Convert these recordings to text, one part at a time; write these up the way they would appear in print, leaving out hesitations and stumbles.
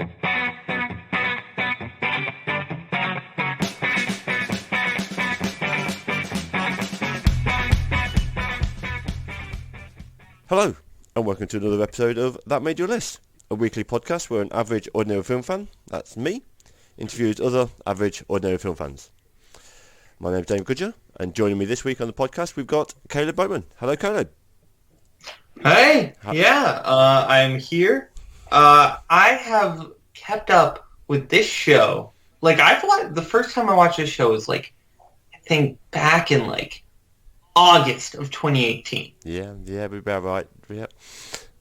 Hello, and welcome to another episode of That Made Your List, a weekly podcast where an average, ordinary film fan, that's me, interviews other average, ordinary film fans. My name's Dave Goodger, and joining me this week on the podcast, we've got Caleb Boatman. Hello, Caleb. Hey, I'm here. I have kept up with this show. The first time I watched this show was I think back in August of 2018. Yeah, we're about right. Yeah.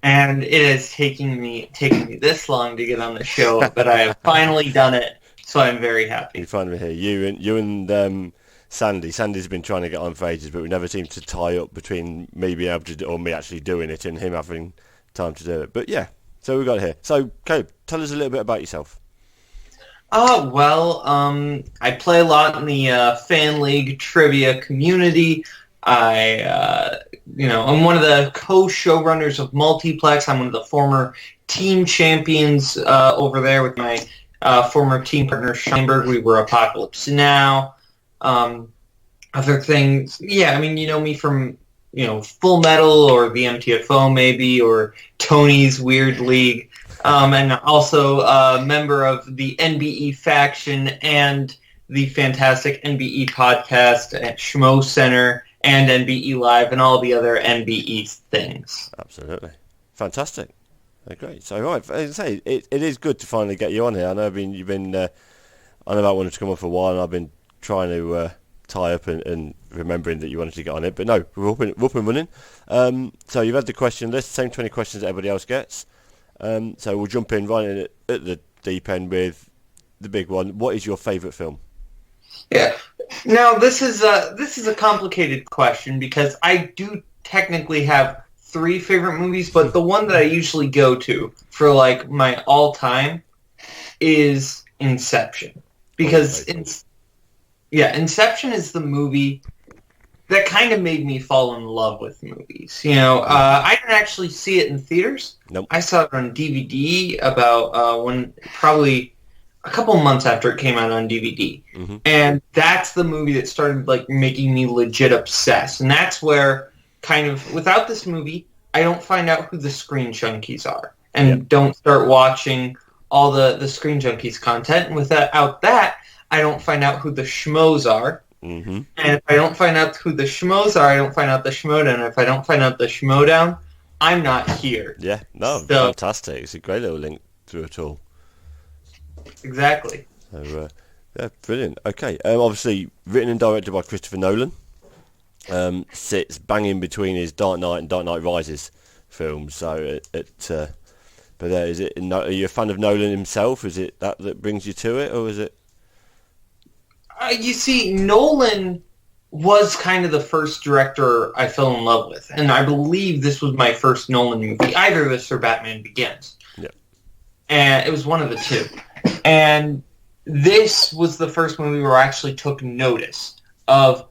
And it has taken me this long to get on the show, but I have finally done it, so I'm very happy. You're finally here. You and Sandy. Sandy's been trying to get on for ages, but we never seem to tie up between me being able to do, or me actually doing it and him having time to do it. But yeah, so we got it here. So, Caleb, tell us a little bit about yourself. I play a lot in the Fan League trivia community. I'm one of the co-showrunners of Multiplex. I'm one of the former team champions over there with my former team partner Scheinberg. We were Apocalypse Now. Other things, you know me from Full Metal or the MTFO maybe, or Tony's Weird League, and also a member of the NBE faction and the fantastic NBE podcast at Schmo Center and NBE Live and all the other NBE things. Absolutely. Fantastic. Great. So, right, as I say, it is good to finally get you on here. I know you've been I know I wanted to come on for a while, and I've been trying to tie up and remembering that you wanted to get on it. But no, we're up and running. So you've had the question list, same 20 questions that everybody else gets. So we'll jump in right in at the deep end with the big one. What is your favourite film? Yeah. Now, this is a complicated question because I do technically have 3 favorite movies, but the one that I usually go to for my all-time is Inception. Because Inception is the movie that kind of made me fall in love with movies. I didn't actually see it in theaters. Nope. I saw it on DVD about probably a couple months after it came out on DVD. Mm-hmm. And that's the movie that started making me legit obsessed. And that's where without this movie, I don't find out who the Screen Junkies are and don't start watching all the Screen Junkies content. And without that, I don't find out who the schmoes are. Mm-hmm. And if I don't find out who the schmoes are, I don't find out the schmodown. And if I don't find out the schmodown, I'm not here. Yeah, no, fantastic. It's a great little link through it all. Exactly. So, brilliant. Okay, obviously written and directed by Christopher Nolan. Sits bang in between his Dark Knight and Dark Knight Rises films. So is it? Are you a fan of Nolan himself? Is it that brings you to it, or is it? You see, Nolan was kind of the first director I fell in love with, and I believe this was my first Nolan movie. Either this or Batman Begins. Yeah. And it was one of the two. And this was the first movie where I actually took notice of,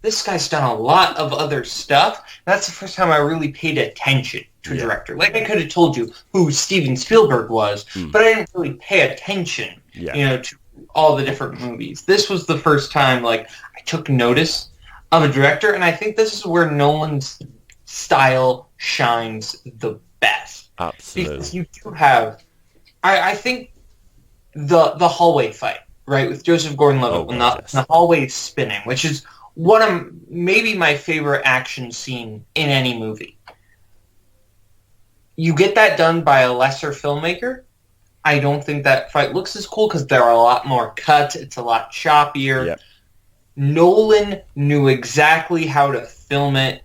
this guy's done a lot of other stuff. That's the first time I really paid attention to a director. I could have told you who Steven Spielberg was, but I didn't really pay attention, to all the different movies. This was the first time, I took notice of a director, and I think this is where Nolan's style shines the best. Absolutely. Because you do have, I think, the hallway fight, right, with Joseph Gordon-Levitt when the hallway is spinning, which is one of maybe my favorite action scene in any movie. You get that done by a lesser filmmaker. I don't think that fight looks as cool because there are a lot more cuts. It's a lot choppier. Yep. Nolan knew exactly how to film it.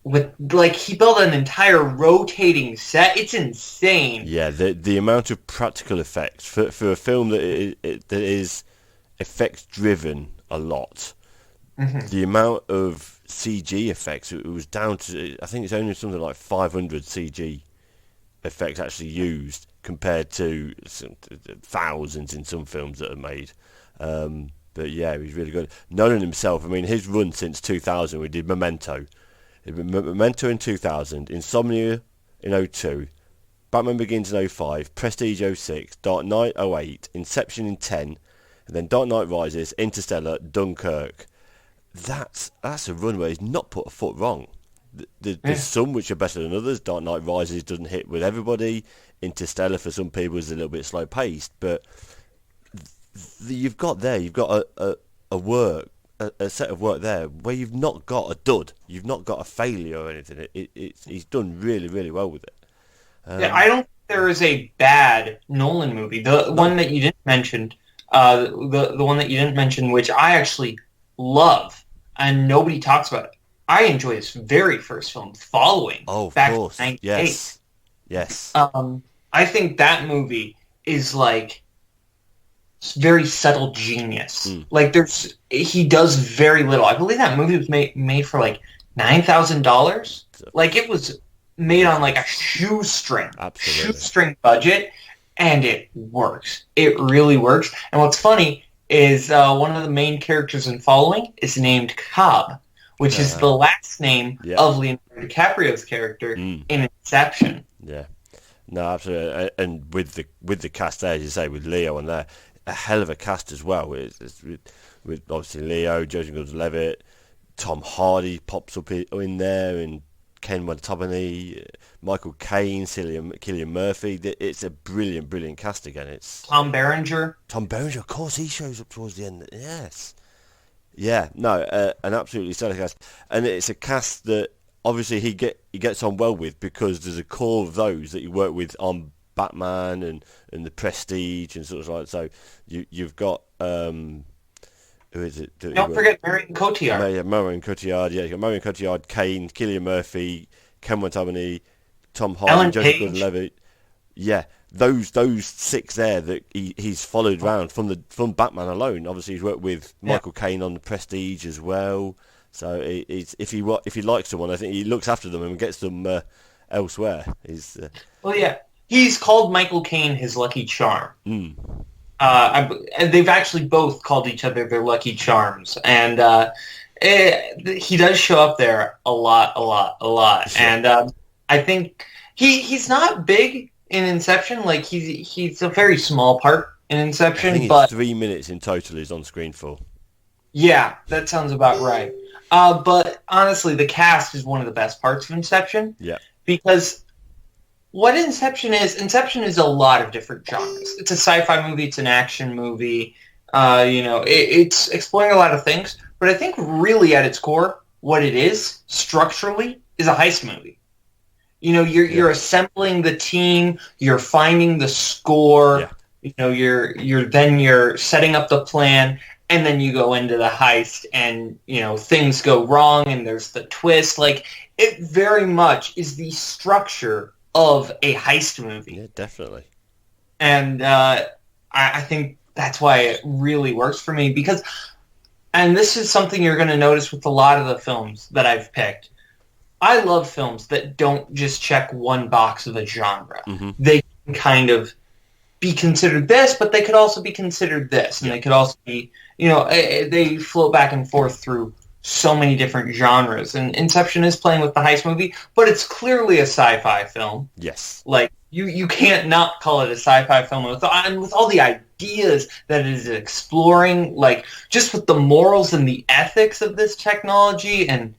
With he built an entire rotating set. It's insane. Yeah, the amount of practical effects for a film that is effects driven a lot. Mm-hmm. The amount of CG effects, it was down to, I think it's only something like 500 CG effects actually used compared to thousands in some films that are made. But yeah, he's really good. Nolan himself, I mean, his run since 2000, we did Memento. Memento in 2000, Insomnia in 2002, Batman Begins in 05, Prestige 06, Dark Knight 08, Inception in 10, and then Dark Knight Rises, Interstellar, Dunkirk. That's a run where he's not put a foot wrong. There's some which are better than others. Dark Knight Rises doesn't hit with everybody. Interstellar for some people is a little bit slow paced, but you've got a set of work there where you've not got a dud, you've not got a failure or anything. He's done really, really well with it. I don't think there is a bad Nolan movie. The one that you didn't mention, the one that you didn't mention, which I actually love, and nobody talks about it. I enjoy this very first film, Following. Oh, of back course. in 98. Yes. I think that movie is like very subtle genius. Like he does very little. I believe that movie was made for like $9,000. Like it was made on like a shoestring budget, and it works. It really works. And what's funny is one of the main characters in Following is named Cobb, which is the last name of Leonardo DiCaprio's character in Inception. Yeah. No, absolutely. And with the cast there, as you say, with Leo on there, a hell of a cast as well. It's with obviously Leo, Joseph Gordon-Levitt, Tom Hardy pops up in there, and Ken Watanabe, Michael Caine, Cillian Murphy. It's a brilliant cast again. It's Tom Berenger, of course, he shows up towards the end. Yes. Yeah, no, an absolutely stellar cast. And it's a cast that obviously he gets on well with, because there's a core of those that you work with on Batman and the Prestige and sort of like. So you've got who is it? Don't forget Marion Cotillard. Yeah, Marion Cotillard. Yeah, you got Marion Cotillard, Caine, Cillian Murphy, Ken Watanabe, Tom Hardy, Joseph Gordon-Levitt. Yeah, those six there that he's followed around from Batman alone. Obviously, he's worked with Michael Caine on the Prestige as well. So if he likes someone, I think he looks after them and gets them elsewhere. He's called Michael Caine his lucky charm. They've actually both called each other their lucky charms, and he does show up there a lot. Sure. And I think he's not big in Inception. Like he's a very small part in Inception. I think 3 minutes in total he's on screen for. Yeah, that sounds about right. But honestly, the cast is one of the best parts of Inception. Yeah. Because what Inception is a lot of different genres. It's a sci-fi movie. It's an action movie. It's exploring a lot of things. But I think really at its core, what it is structurally is a heist movie. You're assembling the team. You're finding the score. Yeah. You're setting up the plan. And then you go into the heist, and things go wrong, and there's the twist. Like, it very much is the structure of a heist movie. Yeah, definitely. And I think that's why it really works for me, because, and this is something you're going to notice with a lot of the films that I've picked. I love films that don't just check one box of a genre. Mm-hmm. They can kind of be considered this, but they could also be considered this, and they could also be, they float back and forth through so many different genres. And Inception is playing with the heist movie, but it's clearly a sci-fi film. Yes. Like, you can't not call it a sci-fi film. And with all the ideas that it is exploring, like, just with the morals and the ethics of this technology and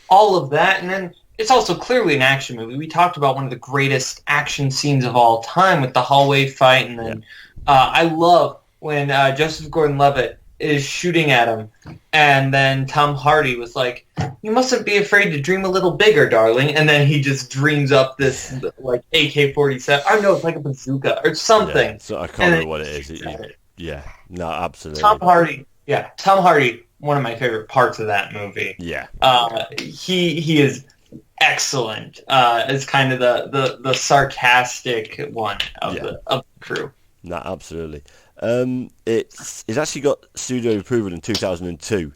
all of that. And then it's also clearly an action movie. We talked about one of the greatest action scenes of all time with the hallway fight. And then I love when Joseph Gordon-Levitt is shooting at him, and then Tom Hardy was like, "You mustn't be afraid to dream a little bigger, darling." And then he just dreams up this like AK-47. I don't know, it's like a bazooka or something. Yeah, so I can't remember what it is. Yeah, no, absolutely. Tom Hardy, one of my favorite parts of that movie. Yeah, he is excellent as kind of the sarcastic one of the crew. No, absolutely. It's actually got studio approval in 2002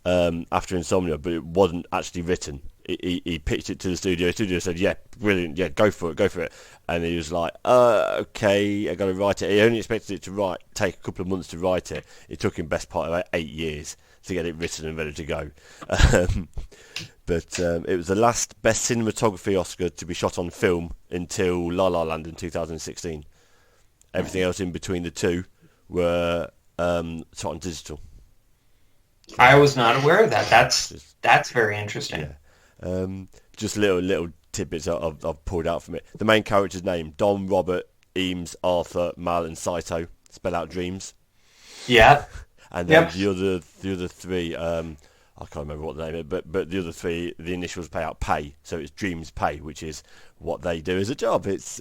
after Insomnia, but it wasn't actually written. He pitched it to the studio. The studio said, "Yeah, brilliant. Yeah, go for it." And he was like, "Okay, I got to write it." He only expected it to take a couple of months to write it. It took him best part of 8 years. to get it written and ready to go. But it was the last Best Cinematography Oscar to be shot on film until La La Land in 2016. Everything else in between the two were shot on digital. I was not aware of that. That's very interesting. Yeah. Just little tidbits I've pulled out from it. The main character's name: Dom, Robert, Eames, Arthur, Mal, and Saito. Spell out dreams. Yeah. And then the other three, I can't remember what the name is, but the other three, the initials pay out pay, so it's Dreams Pay, which is what they do as a job. There's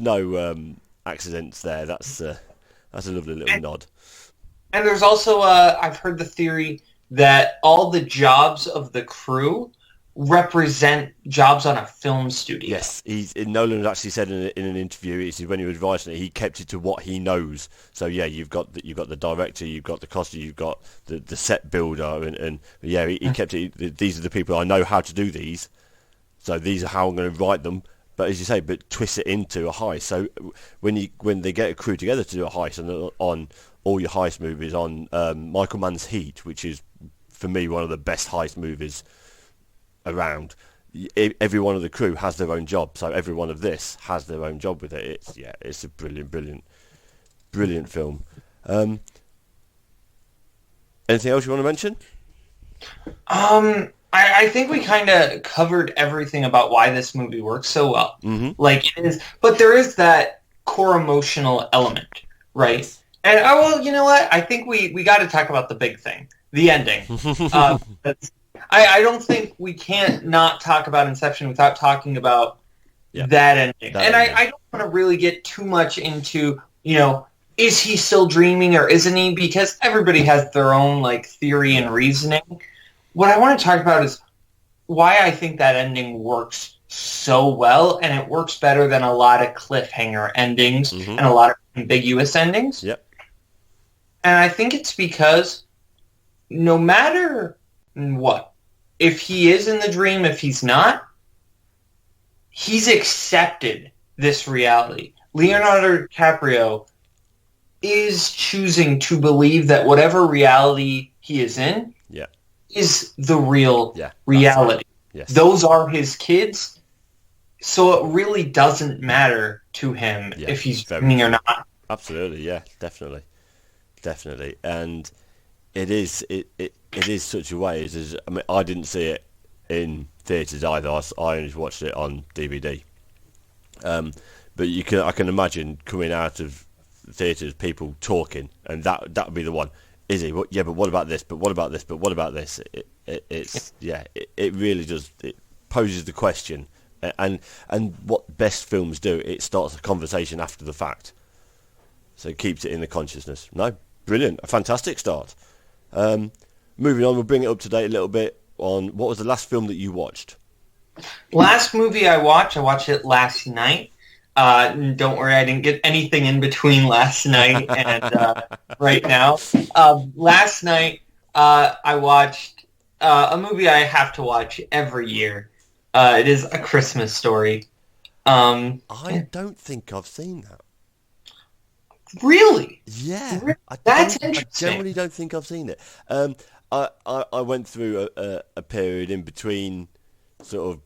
no accidents there. That's a lovely little nod. And there's also I've heard the theory that all the jobs of the crew represent jobs on a film studio. Yes, Nolan actually said in an interview, when he was writing it, he kept it to what he knows. So yeah, you've got the director, you've got the costume, you've got the set builder, and he kept it. These are the people I know how to do these, so these are how I'm going to write them. But as you say, twist it into a heist. So when they get a crew together to do a heist, and on all your heist movies, on Michael Mann's Heat, which is for me one of the best heist movies around, every one of the crew has their own job, so every one of this has their own job with it. It's a brilliant film. Anything else you want to mention? I think we kind of covered everything about why this movie works so well. Mm-hmm. Like it is, but there is that core emotional element, right? And well, you know what? I think we got to talk about the big thing, the ending. I don't think we can't not talk about Inception without talking about that ending. I don't want to really get too much into, is he still dreaming or isn't he? Because everybody has their own theory and reasoning. What I want to talk about is why I think that ending works so well, and it works better than a lot of cliffhanger endings and a lot of ambiguous endings. Yep. And I think it's because no matter what, if he is in the dream, if he's not, he's accepted this reality. Leonardo DiCaprio is choosing to believe that whatever reality he is in is the real reality. Yes. Those are his kids, so it really doesn't matter to him if he's dreaming or not. Absolutely, yeah, definitely, and it is such a way. I didn't see it in theatres either. I only watched it on DVD. But I can imagine coming out of theatres, people talking, and that would be the one. Is he? Yeah, but what about this? But what about this? But what about this? It really does. It poses the question, and what best films do, it starts a conversation after the fact. So it keeps it in the consciousness. No, brilliant, a fantastic start. Moving on, we'll bring it up to date a little bit on what was the last film that you watched? Last movie I watched it last night. Don't worry, I didn't get anything in between last night and right now. Last night, I watched a movie I have to watch every year. It is A Christmas Story. I don't think I've seen that. Really? Yeah. That's interesting. I generally don't think I've seen it. I went through a period in between sort of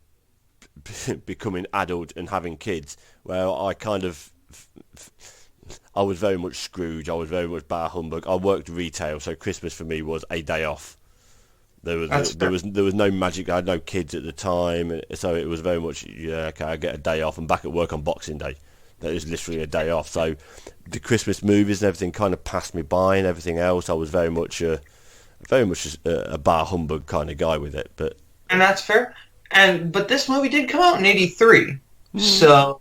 becoming adult and having kids where I was very much Scrooge. I was very much bah humbug. I worked retail, so Christmas for me was a day off. There was no magic. I had no kids at the time, so it was very much I get a day off. I'm back at work on Boxing Day. That is literally a day off. So the Christmas movies and everything kind of passed me by, and everything else I was very much a bar humbug kind of guy with it. And that's fair. But this movie did come out in '83, so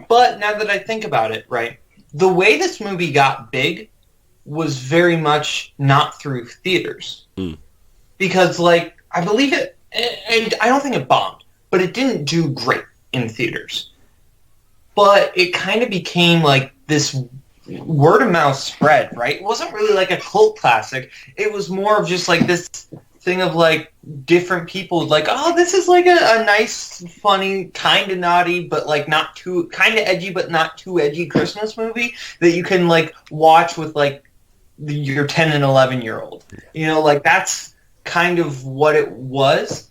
But now that I think about it, right, the way this movie got big was very much not through theaters, because I believe it, and I don't think it bombed, but it didn't do great in theaters. But it kind of became this word of mouth spread, right? It wasn't really a cult classic. It was more of just this thing of different people oh, this is a nice, funny, kind of naughty, but not too, kind of edgy, but not too edgy Christmas movie that you can watch with your 10 and 11-year-old. Like that's kind of what it was.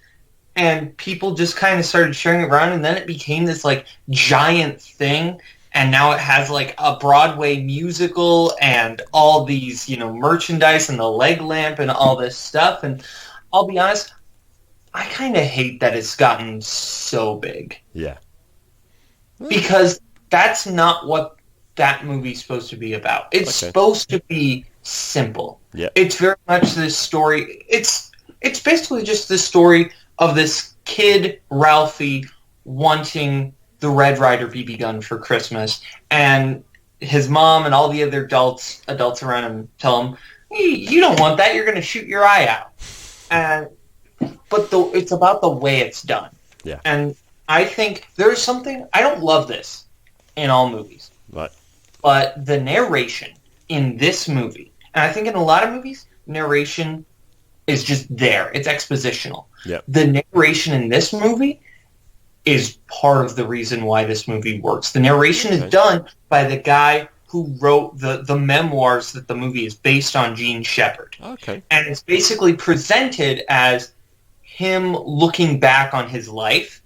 And people just kind of started sharing it around, and then it became this like giant thing. And now it has like a Broadway musical and all these, merchandise and the leg lamp and all this stuff. And I'll be honest, I kind of hate that it's gotten so big. Yeah. Because that's not what that movie's supposed to be about. It's supposed to be simple. Yeah. It's very much this story. It's basically just the story of this kid, Ralphie, wanting the Red Ryder BB gun for Christmas, and his mom and all the other adults around him tell him, you don't want that, you're going to shoot your eye out. But it's about the way it's done. Yeah. And I think there's something, I don't love this in all movies. Right. But the narration in this movie, and I think in a lot of movies, narration is just there. It's expositional. Yep. The narration in this movie is part of the reason why this movie works. The narration is done by the guy who wrote the memoirs that the movie is based on, Gene Shepard. Okay. And it's basically presented as him looking back on his life,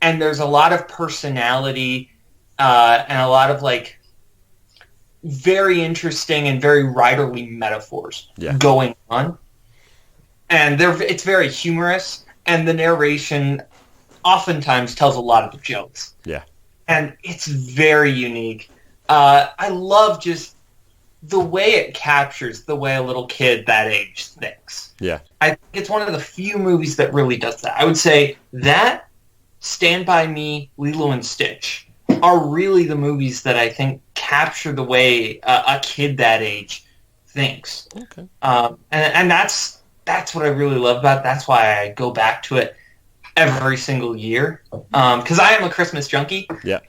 and there's a lot of personality and a lot of like very interesting and very writerly metaphors going on. And it's very humorous, and the narration oftentimes tells a lot of the jokes. Yeah. And it's very unique. I love just the way it captures the way a little kid that age thinks. Yeah. I think it's one of the few movies that really does that. I would say that, Stand By Me, Lilo and Stitch are really the movies that I think capture the way a kid that age thinks. Okay. And that's what I really love about it. That's why I go back to it every single year. Because I am a Christmas junkie. Yeah.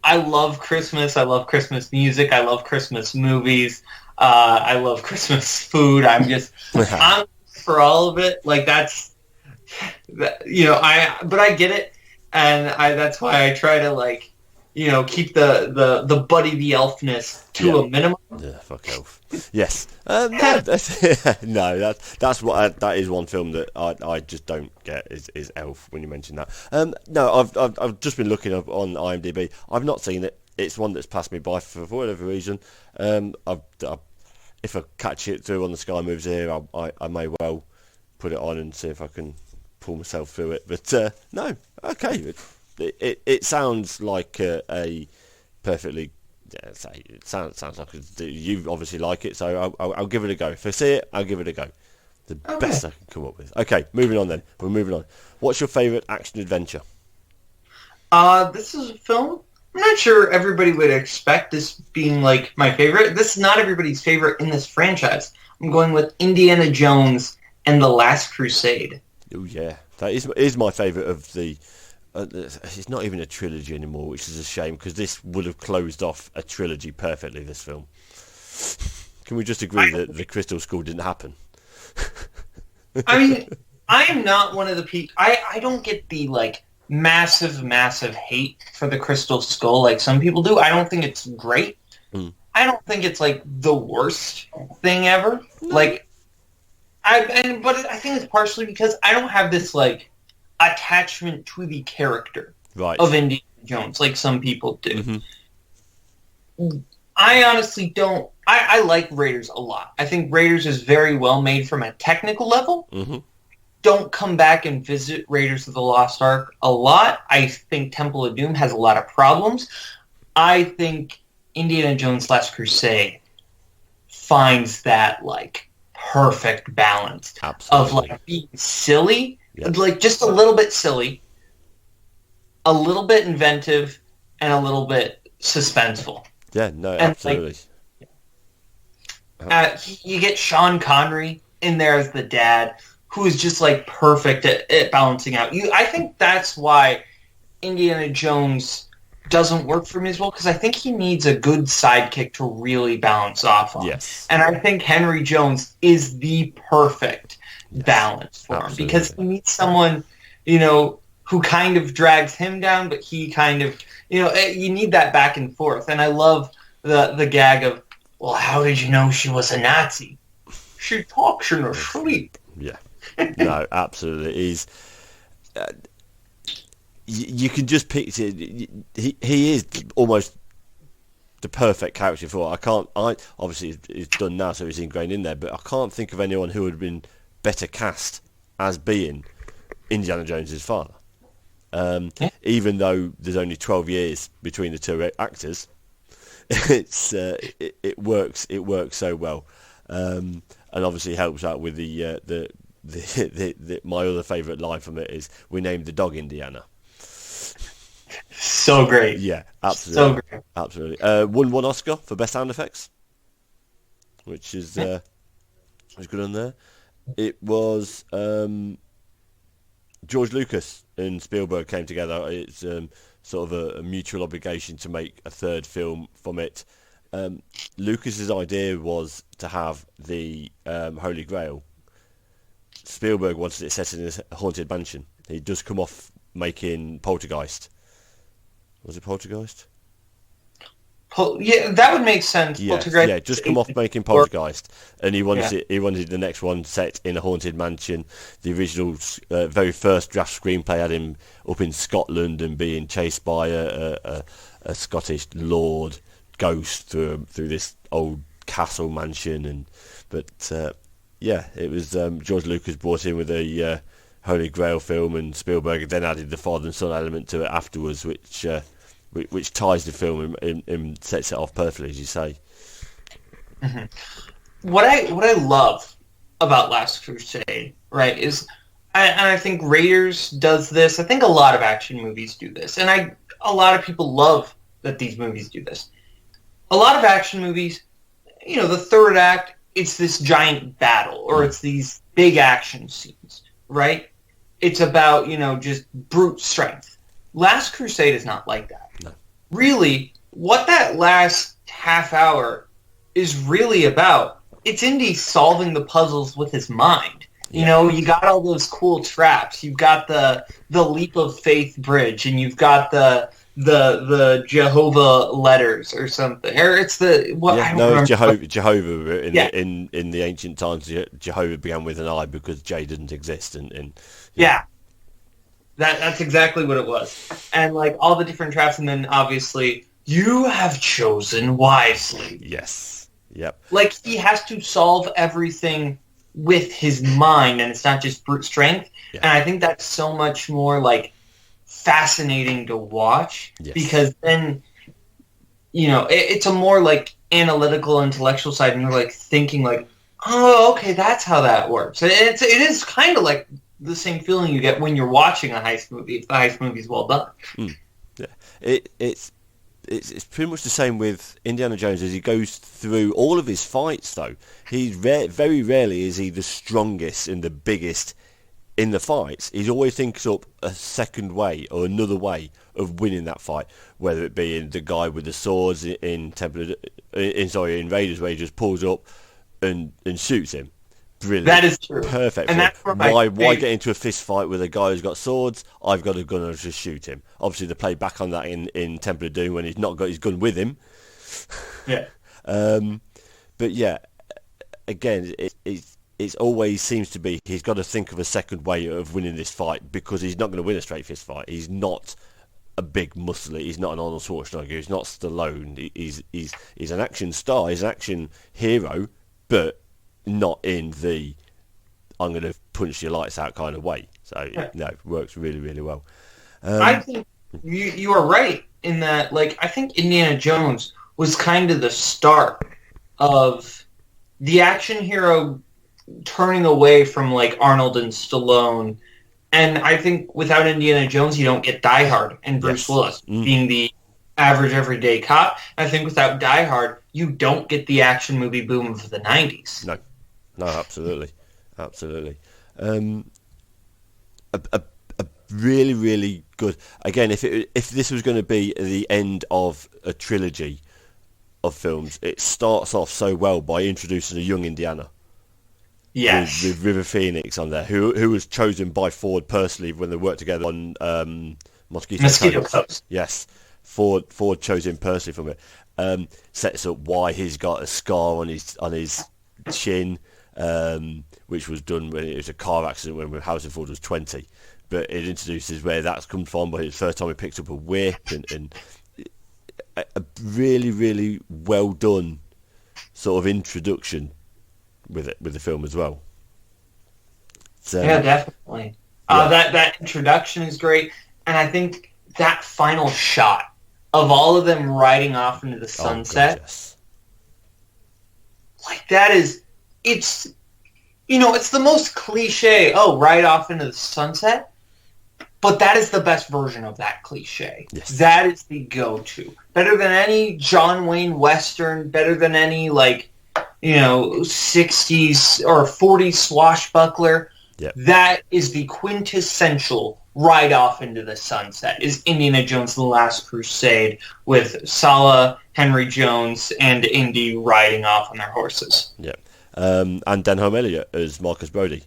I love Christmas. I love Christmas music. I love Christmas movies. I love Christmas food. I'm for all of it. Like but I get it. And that's why I try to keep the Buddy the Elfness to a minimum. Yeah, fuck Elf. Yes. No, that is one film that I just don't get is Elf when you mention that. No, I've just been looking up on IMDb. I've not seen it. It's one that's passed me by for whatever reason. If I catch it through on the Sky Moves here, I may well put it on and see if I can pull myself through it. But no, okay. It sounds like a perfectly. Yeah, it sounds like you obviously like it, so I'll give it a go. If I see it, I'll give it a go. The best I can come up with. Okay, moving on then. We're moving on. What's your favourite action adventure? This is a film. I'm not sure everybody would expect this being like my favorite. This is not everybody's favorite in this franchise. I'm going with Indiana Jones and the Last Crusade. Oh yeah, that is my favourite of the. It's not even a trilogy anymore, which is a shame because this would have closed off a trilogy perfectly. This film. Can we just agree that the Crystal Skull didn't happen? I mean, I am not one of the people. I don't get the massive hate for the Crystal Skull like some people do. I don't think it's great. I don't think it's the worst thing ever. No. But I think it's partially because I don't have this attachment to the character of Indiana Jones like some people do. Mm-hmm. I honestly don't. I like Raiders a lot. I think Raiders is very well made from a technical level. Mm-hmm. Don't come back and visit Raiders of the Lost Ark a lot. I think Temple of Doom has a lot of problems. I think Indiana Jones Last Crusade finds that perfect balance. Absolutely. Of being silly, just a little bit silly, a little bit inventive, and a little bit suspenseful. Yeah, no, absolutely. You get Sean Connery in there as the dad, who is just perfect at balancing out. I think that's why Indiana Jones doesn't work for me as well, because I think he needs a good sidekick to really balance off on. Yes. And I think Henry Jones is the perfect balance for him, because he needs someone, who kind of drags him down, but he kind of, you need that back and forth. And I love the gag of, Well, how did you know she was a Nazi? She talks in her sleep. Yeah, no, absolutely. He's you can just picture. He is almost the perfect character for it. I obviously it's done now, so he's ingrained in there. But I can't think of anyone who would have been better cast as being Indiana Jones's father. Even though there's only 12 years between the two actors, it works. It works so well, and obviously helps out with the my other favourite line from it is, "We named the dog Indiana." So great. Yeah, absolutely, So great. absolutely. Won one Oscar for best sound effects, which is good on there. It was George Lucas and Spielberg came together. It's sort of a mutual obligation to make a third film from it. Lucas's idea was to have the Holy Grail. Spielberg wanted it set in a haunted mansion. He'd just come off making Poltergeist. Was it Poltergeist? Yeah, that would make sense. Yeah, yeah, just come off making Poltergeist, and he wanted the next one set in a haunted mansion. The original, very first draft screenplay had him up in Scotland and being chased by a Scottish lord ghost through this old castle mansion, it was George Lucas brought in with a Holy Grail film, and Spielberg then added the father and son element to it afterwards, which ties the film and sets it off perfectly, as you say. Mm-hmm. What I love about Last Crusade, right, is, and I think Raiders does this. I think a lot of action movies do this, and a lot of people love that these movies do this. A lot of action movies, the third act, it's this giant battle, or it's these big action scenes, right? It's about, just brute strength. Last Crusade is not like that. No. Really, what that last half hour is really about, it's Indy solving the puzzles with his mind. Yeah. You got all those cool traps. You've got the leap of faith bridge, and you've got the Jehovah letters or something. Or it's Jehovah. In the ancient times, Jehovah began with an I because J didn't exist, and yeah. That's exactly what it was. And, all the different traps, and then, obviously, you have chosen wisely. Yes. Yep. He has to solve everything with his mind, and it's not just brute strength. Yeah. And I think that's so much more, fascinating to watch. Yes. Because then, it's a more, analytical, intellectual side, and you're, thinking, oh, okay, that's how that works. And it is kind of like the same feeling you get when you're watching a heist movie, if the heist movie's well done. Yeah, it's pretty much the same with Indiana Jones as he goes through all of his fights. Though he's very rarely is he the strongest and the biggest in the fights. He always thinks up a second way or another way of winning that fight, whether it be in the guy with the swords in Raiders, where he just pulls up and shoots him. Brilliant. That is true. Perfect. And that's why get into a fist fight with a guy who's got swords? I've got a gun and I'll just shoot him. Obviously, they play back on that in Temple of Doom when he's not got his gun with him. Yeah. But yeah, again, it always seems to be he's got to think of a second way of winning this fight, because he's not going to win a straight fist fight. He's not a big muscler. He's not an Arnold Schwarzenegger. He's not Stallone. He's an action star. He's an action hero, but not in the I'm going to punch your lights out kind of way. So it works really, really well. I think you are right in that. I think Indiana Jones was kind of the start of the action hero turning away from Arnold and Stallone. And I think without Indiana Jones, you don't get Die Hard and Bruce Willis being the average everyday cop. I think without Die Hard, you don't get the action movie boom of the 90s. No, absolutely. A really, really good. Again, if this was going to be the end of a trilogy of films, it starts off so well by introducing a young Indiana. Yes. With River Phoenix on there, who was chosen by Ford personally when they worked together on Mosquito Coast. Coast. Yes. Ford chose him personally from it. Sets up why he's got a scar on his chin, which was done when it was a car accident when Harrison Ford was 20. But it introduces where that's come from. But it's the first time he picks up a whip, and a really, really well done sort of introduction with the film as well. So, yeah, definitely. That introduction is great, and I think that final shot of all of them riding off into the sunset, like that is, it's the most cliche. Oh, ride off into the sunset. But that is the best version of that cliche. Yes. That is the go-to. Better than any John Wayne Western, better than any, 60s or 40s swashbuckler. Yep. That is the quintessential ride off into the sunset, is Indiana Jones and the Last Crusade with Sala, Henry Jones, and Indy riding off on their horses. Yeah. And Denholm Elliott as Marcus Brody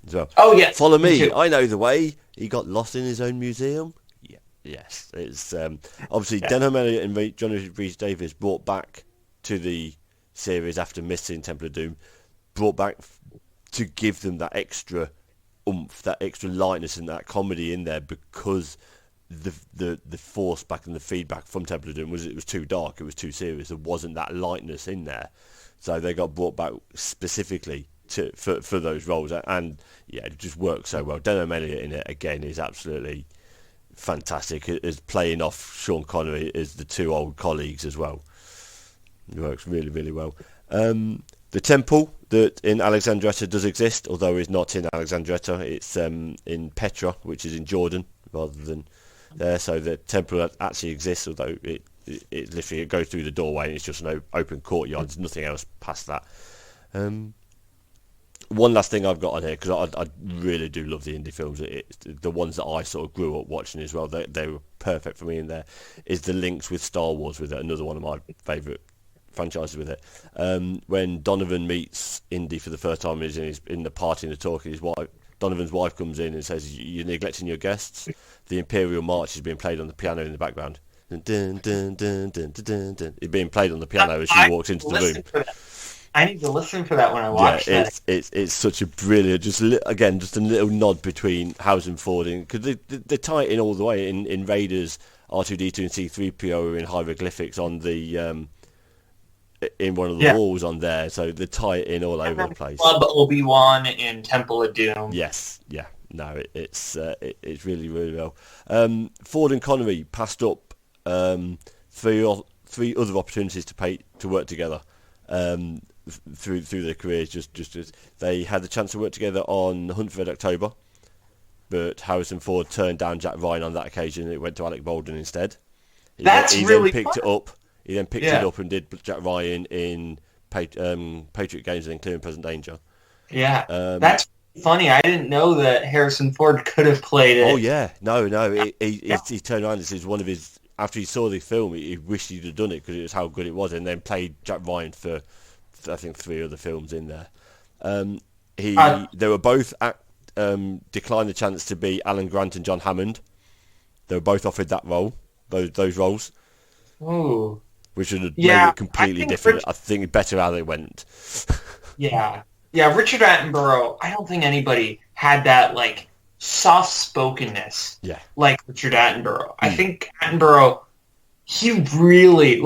as well. Oh, yeah. Follow me. I know the way. He got lost in his own museum. Yeah, yes. It's obviously Denholm Elliott and Johnny Rhys Davies brought back to the series after missing Temple of Doom, brought back to give them that extra oomph, that extra lightness, and that comedy in there, because the force back and the feedback from Temple of Doom was it was too dark, it was too serious. There wasn't that lightness in there, so they got brought back specifically for those roles, and yeah, it just works so well. Denholm Elliott in it again is absolutely fantastic, is playing off Sean Connery as the two old colleagues as well. It works really, really well. The temple that in Alexandretta does exist, although it's not in Alexandretta, it's in Petra, which is in Jordan rather than there. So the temple actually exists, although it literally goes through the doorway and it's just an open courtyard. There's nothing else past that. One last thing I've got on here, because I really do love the indie films, the ones that I sort of grew up watching as well, they were perfect for me in there, is the links with Star Wars with it, another one of my favourite franchises with it. When Donovan meets Indy for the first time, he's in the party and the talk, his wife, Donovan's wife, comes in and says, "You're neglecting your guests." The Imperial March is being played on the piano in the background. Dun, dun, dun, dun, dun, dun, dun, dun. It's being played on the piano as she walks into the room. I need to listen for that when I watch that. It's such a brilliant, just a little nod between Harrison Ford, because they tie it in all the way. In Raiders, R2-D2 and C-3PO are in hieroglyphics on the in one of the walls on there, so they tie it in all over the place. Club Obi-Wan in Temple of Doom. Yes, yeah, no, it's really, really well. Ford and Connery passed up three other opportunities to work together. Through their careers, just as they had the chance to work together on Hunt for Red October, but Harrison Ford turned down Jack Ryan on that occasion. It went to Alec Baldwin instead. He then picked it up. He then picked it up and did Jack Ryan in Patriot Games and then Clear and Present Danger. Yeah, that's funny. I didn't know that Harrison Ford could have played it. Oh yeah, no. He turned around and said one of his, after he saw the film, he wished he'd have done it because it was how good it was, and then played Jack Ryan for I think 3 other films in there. They were both declined the chance to be Alan Grant and John Hammond. They were both offered that role, those roles. Ooh. Which would have made it completely different. I think better how they went. Yeah, Richard Attenborough, I don't think anybody had that, soft-spokenness like Richard Attenborough. I think Attenborough, he really,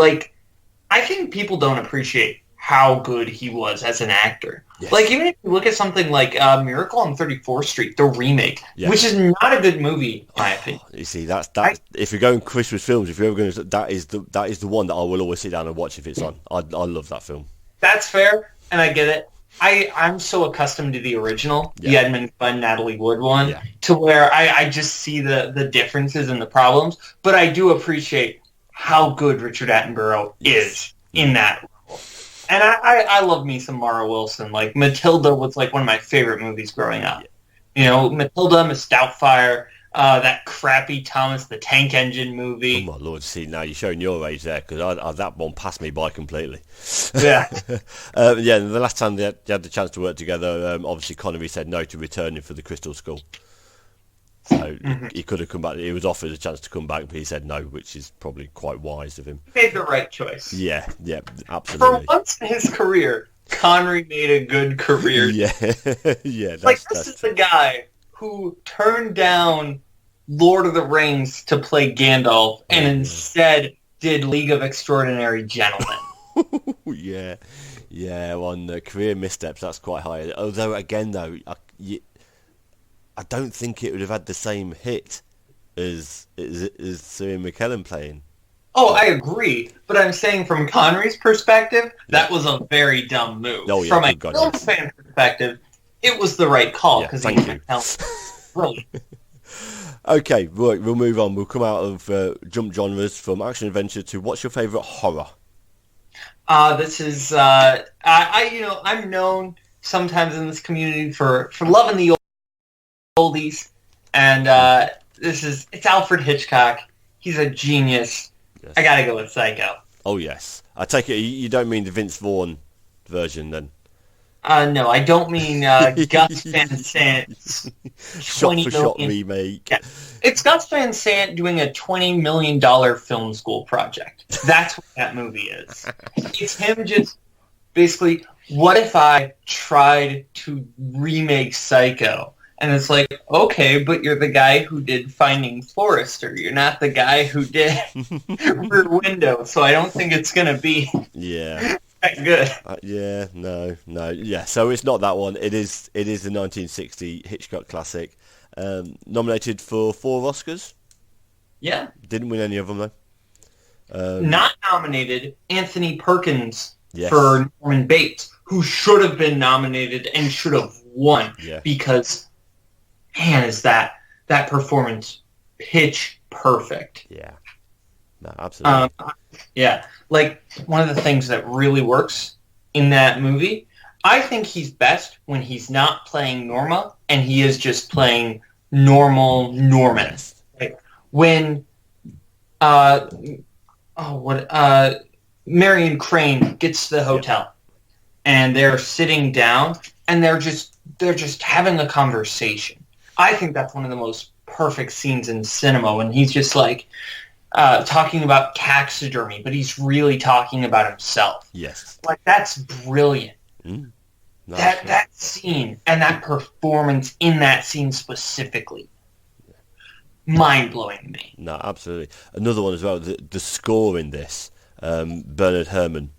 I think people don't appreciate how good he was as an actor. Yes. Even if you look at something like Miracle on 34th Street, the remake, which is not a good movie, in my opinion. You see, if you're going Christmas films, if you're ever going to, that is the one that I will always sit down and watch if it's on. I love that film. That's fair, and I get it. I'm so accustomed to the original, the Edmund Glenn, Natalie Wood one, to where I just see the differences and the problems, but I do appreciate how good Richard Attenborough is in that role. And I love me some Mara Wilson. Matilda was one of my favorite movies growing up. Matilda, Miss Doubtfire, that crappy Thomas the Tank Engine movie. Oh my lord! See, now you're showing your age there, because that one passed me by completely. Yeah. The last time they had the chance to work together, obviously Connery said no to returning for the Crystal Skull. So he could have come back. He was offered a chance to come back, but he said no, which is probably quite wise of him. He made the right choice. Yeah, absolutely. For once in his career, Connery made a good career. Yeah, yeah. This is the guy who turned down Lord of the Rings to play Gandalf and instead did League of Extraordinary Gentlemen. Yeah. On career missteps, that's quite high. Although, again, though, I don't think it would have had the same hit as Sir Ian McKellen playing. Oh, I agree, but I'm saying from Connery's perspective, that was a very dumb move. From a film fan perspective, it was the right call because he brilliant. Okay, right, we'll move on. We'll come out of jump genres from action adventure to what's your favourite horror? This is I'm known sometimes in this community for loving the oldies, and it's Alfred Hitchcock. He's a genius. Yes. I gotta go with Psycho. Oh yes, I take it you don't mean the Vince Vaughn version then? No, I don't mean Gus Van Sant's shot-for-shot remake. Yeah. It's Gus Van Sant doing a $20 million film school project. That's what that movie is. It's him just basically, what if I tried to remake Psycho? And it's like, okay, but you're the guy who did Finding Forrester. You're not the guy who did Rear Window, so I don't think it's going to be that good. No. Yeah, so it's not that one. It is the 1960 Hitchcock classic. Nominated for 4 Oscars. Yeah. Didn't win any of them, though. Not nominated, Anthony Perkins for Norman Bates, who should have been nominated and should have won because... Man, is that performance pitch perfect? Yeah, no, absolutely. Like one of the things that really works in that movie, I think he's best when he's not playing Norma and he is just playing normal Norman. Yes. Like when, Marion Crane gets to the hotel and they're sitting down and they're just having a conversation. I think that's one of the most perfect scenes in cinema when he's just like talking about taxidermy, but he's really talking about himself. Yes. Like, that's brilliant. That scene and that performance in that scene specifically. Mind-blowing to me. No, absolutely. Another one as well, the score in this, Bernard Herrmann,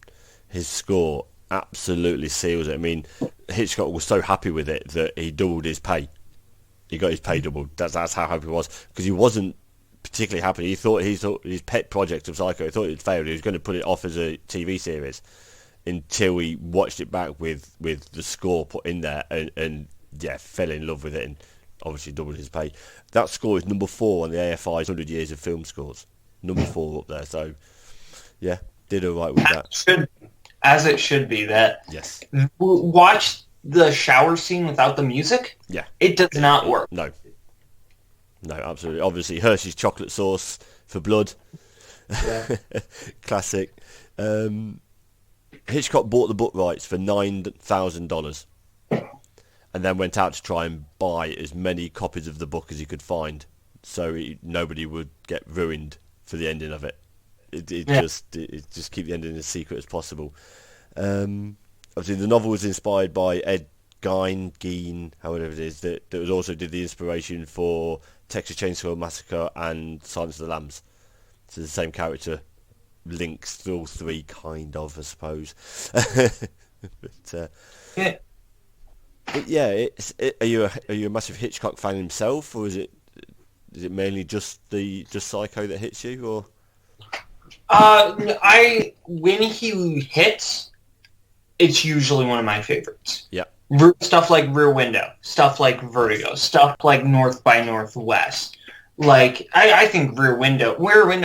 his score absolutely seals it. I mean, Hitchcock was so happy with it that he doubled his pay. He got his pay doubled. That's how happy he was, because he wasn't particularly happy. He thought his pet project of Psycho, he thought it failed. He was going to put it off as a TV series until he watched it back with the score put in there and fell in love with it and obviously doubled his pay. That score is number 4 on the AFI's 100 Years of Film Scores. Number 4 up there. So, yeah, did all right with that. As it should be. That. Yes. Watch the shower scene without the music. Yeah. It does not work. No, absolutely. Obviously, Hershey's chocolate sauce for blood. Yeah. Classic. Hitchcock bought the book rights for $9,000 and then went out to try and buy as many copies of the book as he could find so nobody would get ruined for the ending of it. Just keep the ending as secret as possible. Obviously, the novel was inspired by Ed Gein, however it is, that was also did the inspiration for Texas Chainsaw Massacre and Silence of the Lambs. So the same character links through all 3, kind of, I suppose. But are you a massive Hitchcock fan himself, or is it mainly just Psycho that hits you, or? When he hits, it's usually one of my favorites. Yeah. Stuff like Rear Window, stuff like Vertigo, stuff like North by Northwest. Like, I think Rear Window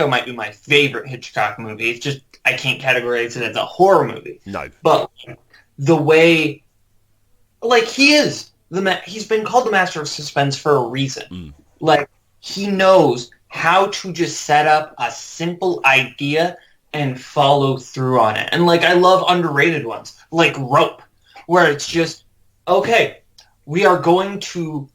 might be my favorite Hitchcock movie. It's just, I can't categorize it as a horror movie. No. But the way, like, he's been called the master of suspense for a reason. Like, he knows how to just set up a simple idea and follow through on it. And, like, I love underrated ones, like Rope, where it's just, okay, we are going to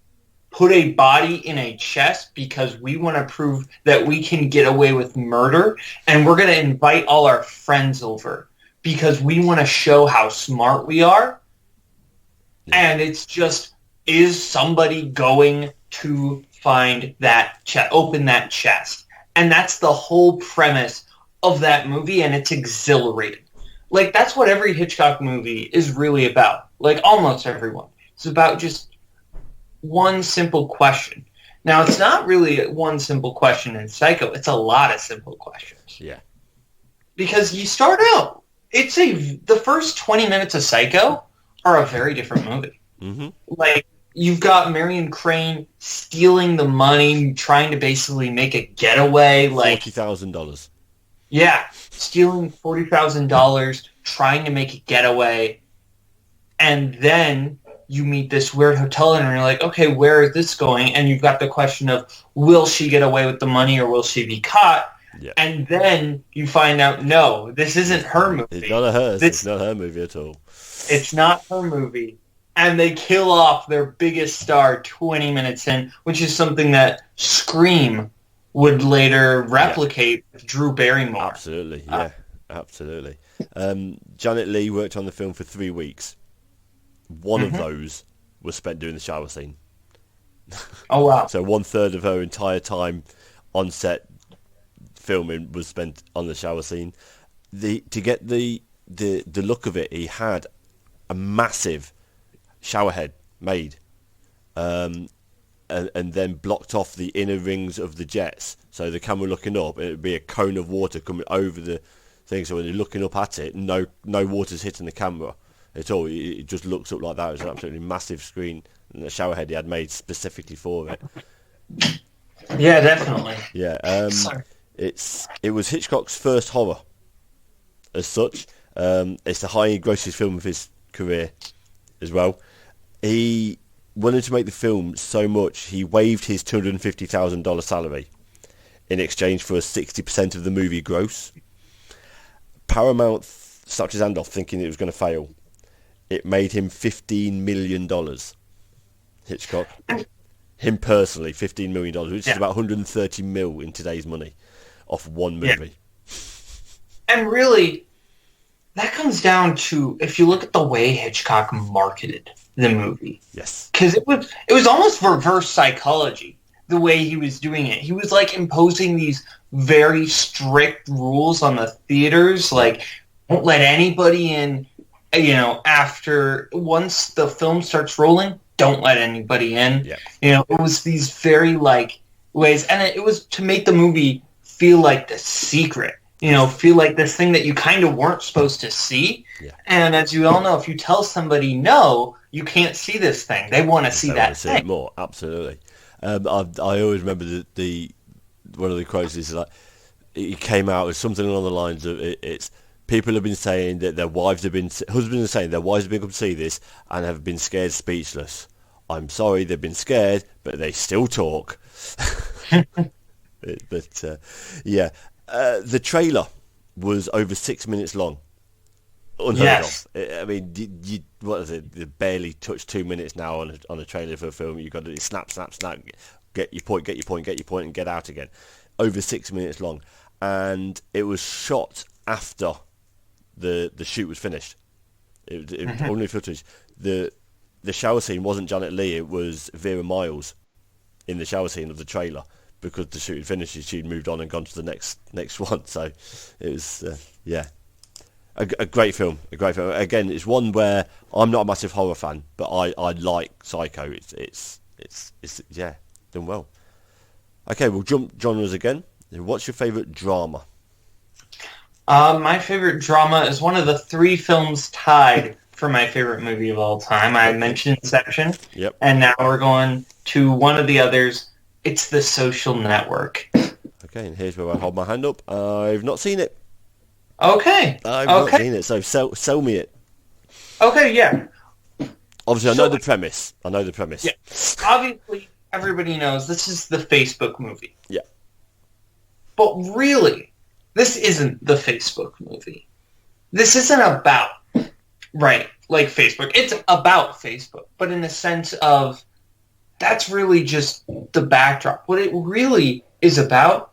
put a body in a chest because we want to prove that we can get away with murder, and we're going to invite all our friends over because we want to show how smart we are. Yeah. And it's just, is somebody going to find that open that chest? And that's the whole premise of that movie, and it's exhilarating. Like, that's what every Hitchcock movie is really about. Like, almost everyone. It's about just one simple question. Now, it's not really one simple question in Psycho. It's a lot of simple questions. Yeah. Because you start out, the first 20 minutes of Psycho are a very different movie. Mm-hmm. Like, you've got Marion Crane stealing the money, trying to basically make a getaway. Like $40,000. Yeah, stealing $40,000, trying to make a getaway, and then you meet this weird hotel owner, and you're like, okay, where is this going? And you've got the question of, will she get away with the money or will she be caught? Yeah. And then you find out, no, this isn't her movie. It's not hers. It's not her movie at all. It's not her movie. And they kill off their biggest star 20 minutes in, which is something that Scream would later replicate with Drew Barrymore. Absolutely, yeah. Absolutely. Janet Leigh worked on the film for 3 weeks. One of those was spent doing the shower scene. Oh, wow. So 1/3 of her entire time on set filming was spent on the shower scene. To get the look of it, he had a massive shower head made, and then blocked off the inner rings of the jets. So the camera looking up, it would be a cone of water coming over the thing. So when you're looking up at it, no water's hitting the camera at all. It just looks up like that. It was an absolutely massive screen, and the shower head he had made specifically for it. Yeah, definitely. Yeah, it was Hitchcock's first horror, as such. It's the high grossing film of his career, as well. He wanted to make the film so much he waived his $250,000 salary in exchange for a 60% of the movie gross. Paramount sucked his hand off, thinking it was going to fail. It made him $15 million. Hitchcock, him personally, $15 million, which is about 130 mil in today's money, off one movie. Yeah. And really, that comes down to, if you look at the way Hitchcock marketed the movie. Yes. Because it was almost reverse psychology, the way he was doing it. He was like imposing these very strict rules on the theaters, like, don't let anybody in, after, once the film starts rolling, don't let anybody in. Yeah. It was these very, ways, and it was to make the movie feel like the secret. Feel like this thing that you kind of weren't supposed to see. Yeah. And as you all know, if you tell somebody, no, you can't see this thing, they want to see that thing. See it more, absolutely. I always remember the one of the quotes is like, it came out with something along the lines of, it's people have been saying that husbands are saying their wives have been come to see this and have been scared speechless. I'm sorry, they've been scared, but they still talk. The trailer was over 6 minutes long. Unheard of. I mean, what is it? You barely touched 2 minutes now on a trailer for a film. You've got to snap, get your point, and get out again. Over 6 minutes long, and it was shot after the shoot was finished. It only footage. The shower scene wasn't Janet Leigh. It was Vera Miles in the shower scene of the trailer, because the shoot had finished, she'd moved on and gone to the next one. So it was, a great film. Again, it's one where I'm not a massive horror fan, but I like Psycho. It's done well. Okay, we'll jump genres again. What's your favourite drama? My favorite drama is one of the 3 films tied for my favorite movie of all time. I mentioned Inception. Yep. And now we're going to one of the others. It's The Social Network. Okay, and here's where I hold my hand up. I've not seen it. Okay. I've not seen it, so sell me it. Okay, yeah. Obviously, I know the premise. Yeah. Obviously, everybody knows this is the Facebook movie. Yeah. But really, this isn't the Facebook movie. This isn't about, like Facebook. It's about Facebook, but in the sense of that's really just the backdrop. What it really is about,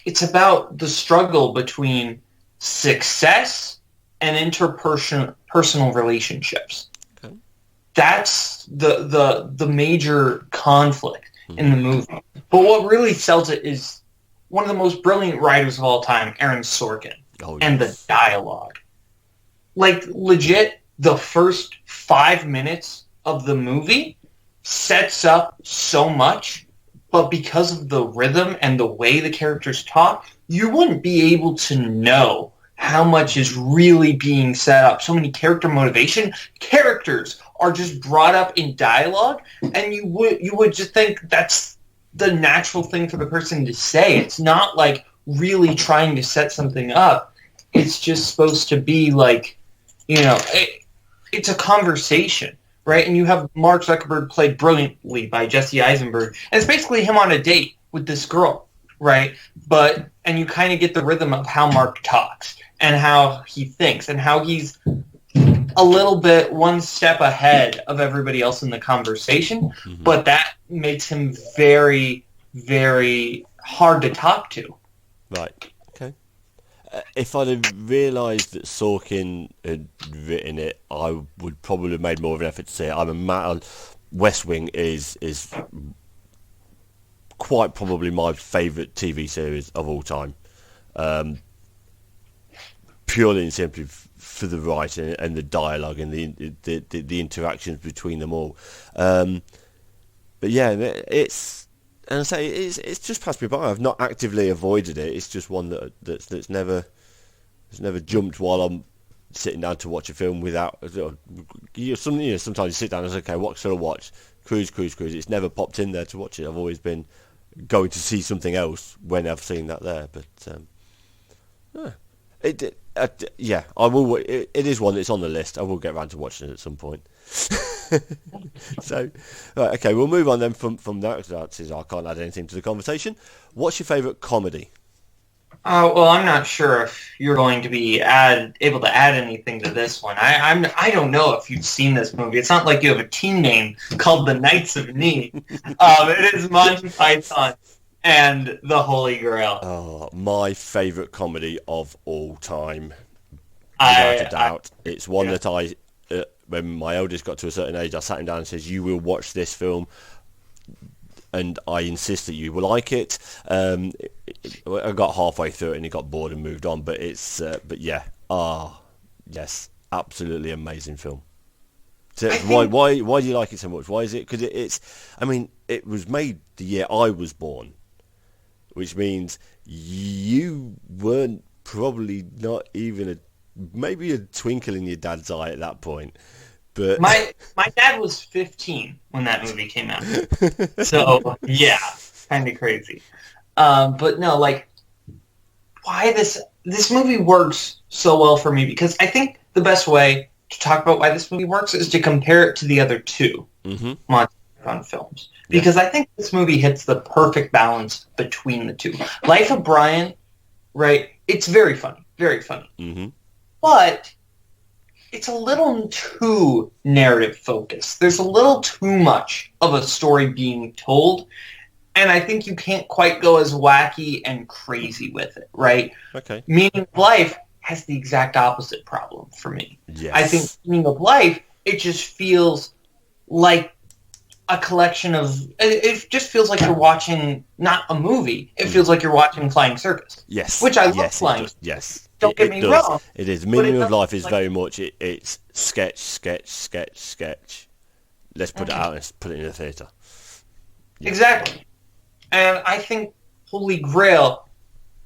it's about the struggle between success and interpersonal relationships. Okay. That's the major conflict in the movie. But what really sells it is one of the most brilliant writers of all time, Aaron Sorkin, and the dialogue. Like, legit, the first 5 minutes of the movie sets up so much, but because of the rhythm and the way the characters talk, you wouldn't be able to know how much is really being set up. So many character motivation. Characters are just brought up in dialogue, and you would just think that's the natural thing for the person to say. It's not like really trying to set something up. It's just supposed to be like, it's a conversation, right? And you have Mark Zuckerberg played brilliantly by Jesse Eisenberg. And it's basically him on a date with this girl, right? And you kind of get the rhythm of how Mark talks and how he thinks and how he's a little bit one step ahead of everybody else in the conversation. Mm-hmm. But that makes him very, very hard to talk to. Right. Okay. If I'd have realised that Sorkin had written it, I would probably have made more of an effort to say it. West Wing is quite probably my favourite TV series of all time. Purely and simply for the writing and the dialogue and the interactions between them all. But yeah, it's just passed me by. I've not actively avoided it. It's just one that's never jumped while I'm sitting down to watch a film without. Sometimes you sit down and say, okay, what should I watch? Cruise. It's never popped in there to watch it. I've always been going to see something else when I've seen that there. But I will. It is one that's on the list. I will get around to watching it at some point. So, right, okay, we'll move on then from that. I can't add anything to the conversation. What's your favourite comedy? Well, I'm not sure if you're going to be able to add anything to this one. I don't know if you've seen this movie. It's not like you have a team name called the Knights of Ni. It is Monty Python and the Holy Grail. Oh, my favourite comedy of all time, without a doubt. It's one that when my eldest got to a certain age, I sat him down and says, "You will watch this film, and I insist that you will like it." I got halfway through it and he got bored and moved on. But yes, absolutely amazing film. So why do you like it so much? Why is it? Because it was made the year I was born, which means you weren't probably not even maybe a twinkle in your dad's eye at that point. But my dad was 15 when that movie came out. So yeah, kind of crazy. But no, like, why this movie works so well for me, because I think the best way to talk about why this movie works is to compare it to the other two Monty Python films. Because I think this movie hits the perfect balance between the two. Life of Brian, right, it's very funny. Very funny. Mm-hmm. But it's a little too narrative focused. There's a little too much of a story being told, and I think you can't quite go as wacky and crazy with it, right? Okay. Meaning of Life has the exact opposite problem for me. Yes. I think Meaning of Life, it just feels like a collection of... It just feels like you're watching not a movie. It feels like you're watching Flying Circus. Yes. Which I love Flying. Yes. Don't get me wrong. It is. Meaning of Life is very much it's sketch. Let's put it out and put it in the theatre. Yeah. Exactly. And I think Holy Grail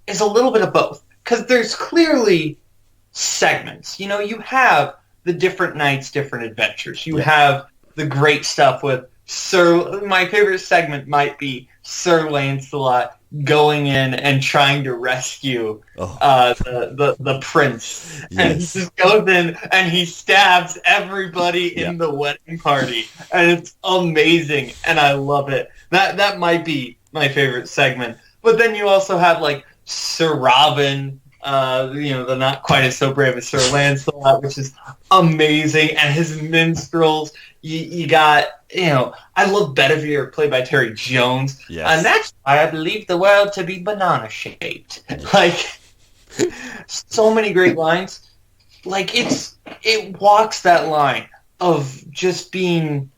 is a little bit of both. Because there's clearly segments. You have the different nights, different adventures. You have the great stuff with my favorite segment might be Sir Lancelot going in and trying to rescue the prince. Yes. And he just goes in and he stabs everybody in the wedding party. And it's amazing. And I love it. That might be my favorite segment. But then you also have like Sir Robin The not quite as so brave as Sir Lancelot, which is amazing, and his minstrels. You got, I love Bedivere, played by Terry Jones. Yes. And that's why I believe the world to be banana-shaped. Like, so many great lines. Like, it walks that line of just being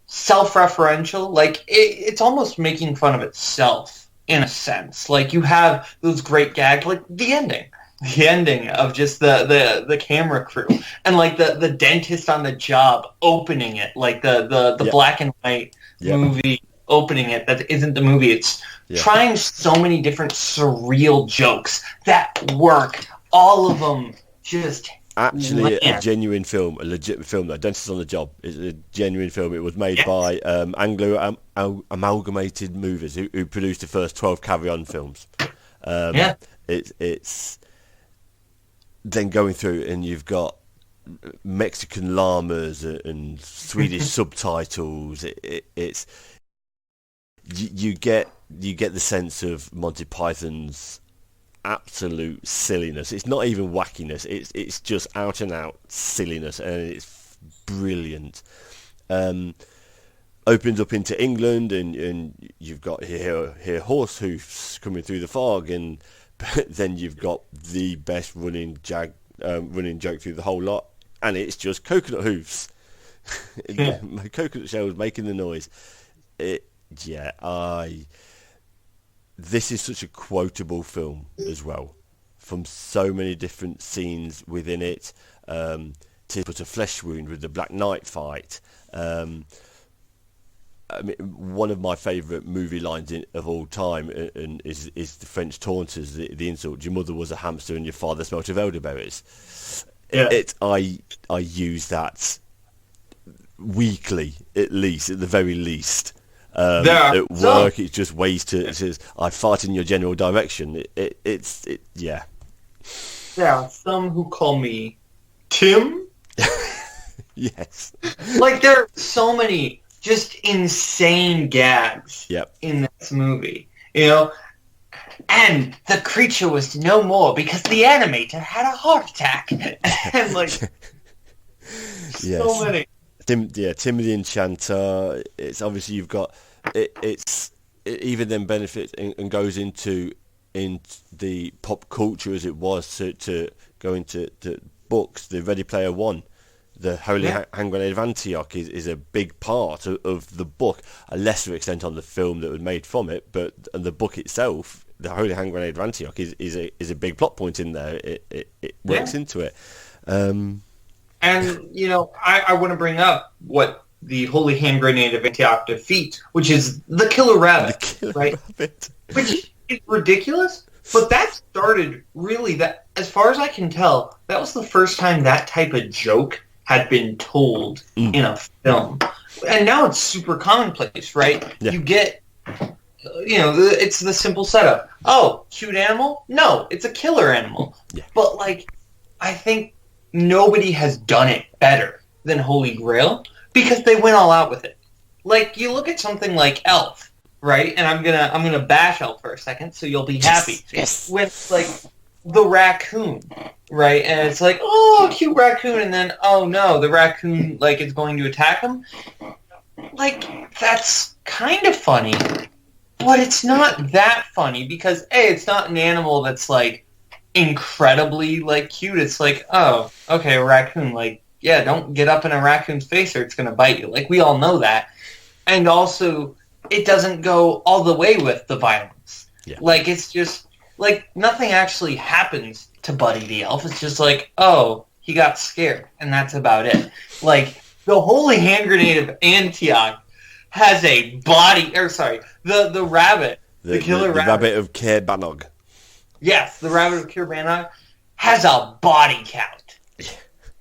self-referential. Like, it's almost making fun of itself, in a sense. Like, you have those great gags, like the ending of just the camera crew, and like the dentist on the job opening it, like the black and white movie opening it that isn't the movie. It's trying so many different surreal jokes that work. All of them just actually a genuine film, a legitimate film. That Dentist on the Job is a genuine film. It was made by Anglo Amalgamated Movies, who produced the first 12 Carry On films. It's then going through, and you've got Mexican llamas and Swedish subtitles. It's you get the sense of Monty Python's absolute silliness. It's not even wackiness. It's just out and out silliness, and it's brilliant. Opens up into England, and you've got here horse hoofs coming through the fog, and then you've got the best running joke through the whole lot, and it's just coconut hoofs. Coconut shells making the noise. This is such a quotable film as well, from so many different scenes within it. To put a flesh wound with the Black Knight fight. I mean, one of my favourite movie lines of all time and is the French taunters, the insult, your mother was a hamster and your father smelt of elderberries. I use that weekly, at the very least. At work, it's just ways to. It says, I fart in your general direction. Yeah. There are some who call me Tim. Yes. Like, there are so many just insane gags in this movie, And the creature was no more because the animator had a heart attack. And, like, so many. Tim the Enchanter. It's obviously you've got it even then benefits and goes into the pop culture as it was to go into books. The Ready Player One, the Holy Hand Grenade of Antioch is a big part of the book. A lesser extent on the film that was made from it, but the book itself, the Holy Hand Grenade of Antioch, is a big plot point in there. It works into it. And, I want to bring up what the Holy Hand Grenade of Antioch defeats, which is the killer rabbit. Rabbit. Which is ridiculous, but that started really, that, as far as I can tell, that was the first time that type of joke had been told in a film. And now it's super commonplace, right? Yeah. You get, it's the simple setup. Oh, cute animal? No, it's a killer animal. Yeah. But, I think nobody has done it better than Holy Grail because they went all out with it. Like, you look at something like Elf, right? And I'm gonna bash Elf for a second, so you'll be happy. Yes. With the raccoon, right? And it's like, oh, cute raccoon, and then, oh no, the raccoon is going to attack him. That's kind of funny, but it's not that funny because it's not an animal that's incredibly cute. It's oh, okay, a raccoon, don't get up in a raccoon's face or it's gonna bite you. We all know that. And also, it doesn't go all the way with the violence. Yeah. It's just nothing actually happens to Buddy the Elf. It's just oh, he got scared, and that's about it. The Holy Hand Grenade of Antioch has a body, the rabbit, the killer rabbit. The rabbit of Caer Bannog. Yes, the rabbit of Caer Bannog has a body count.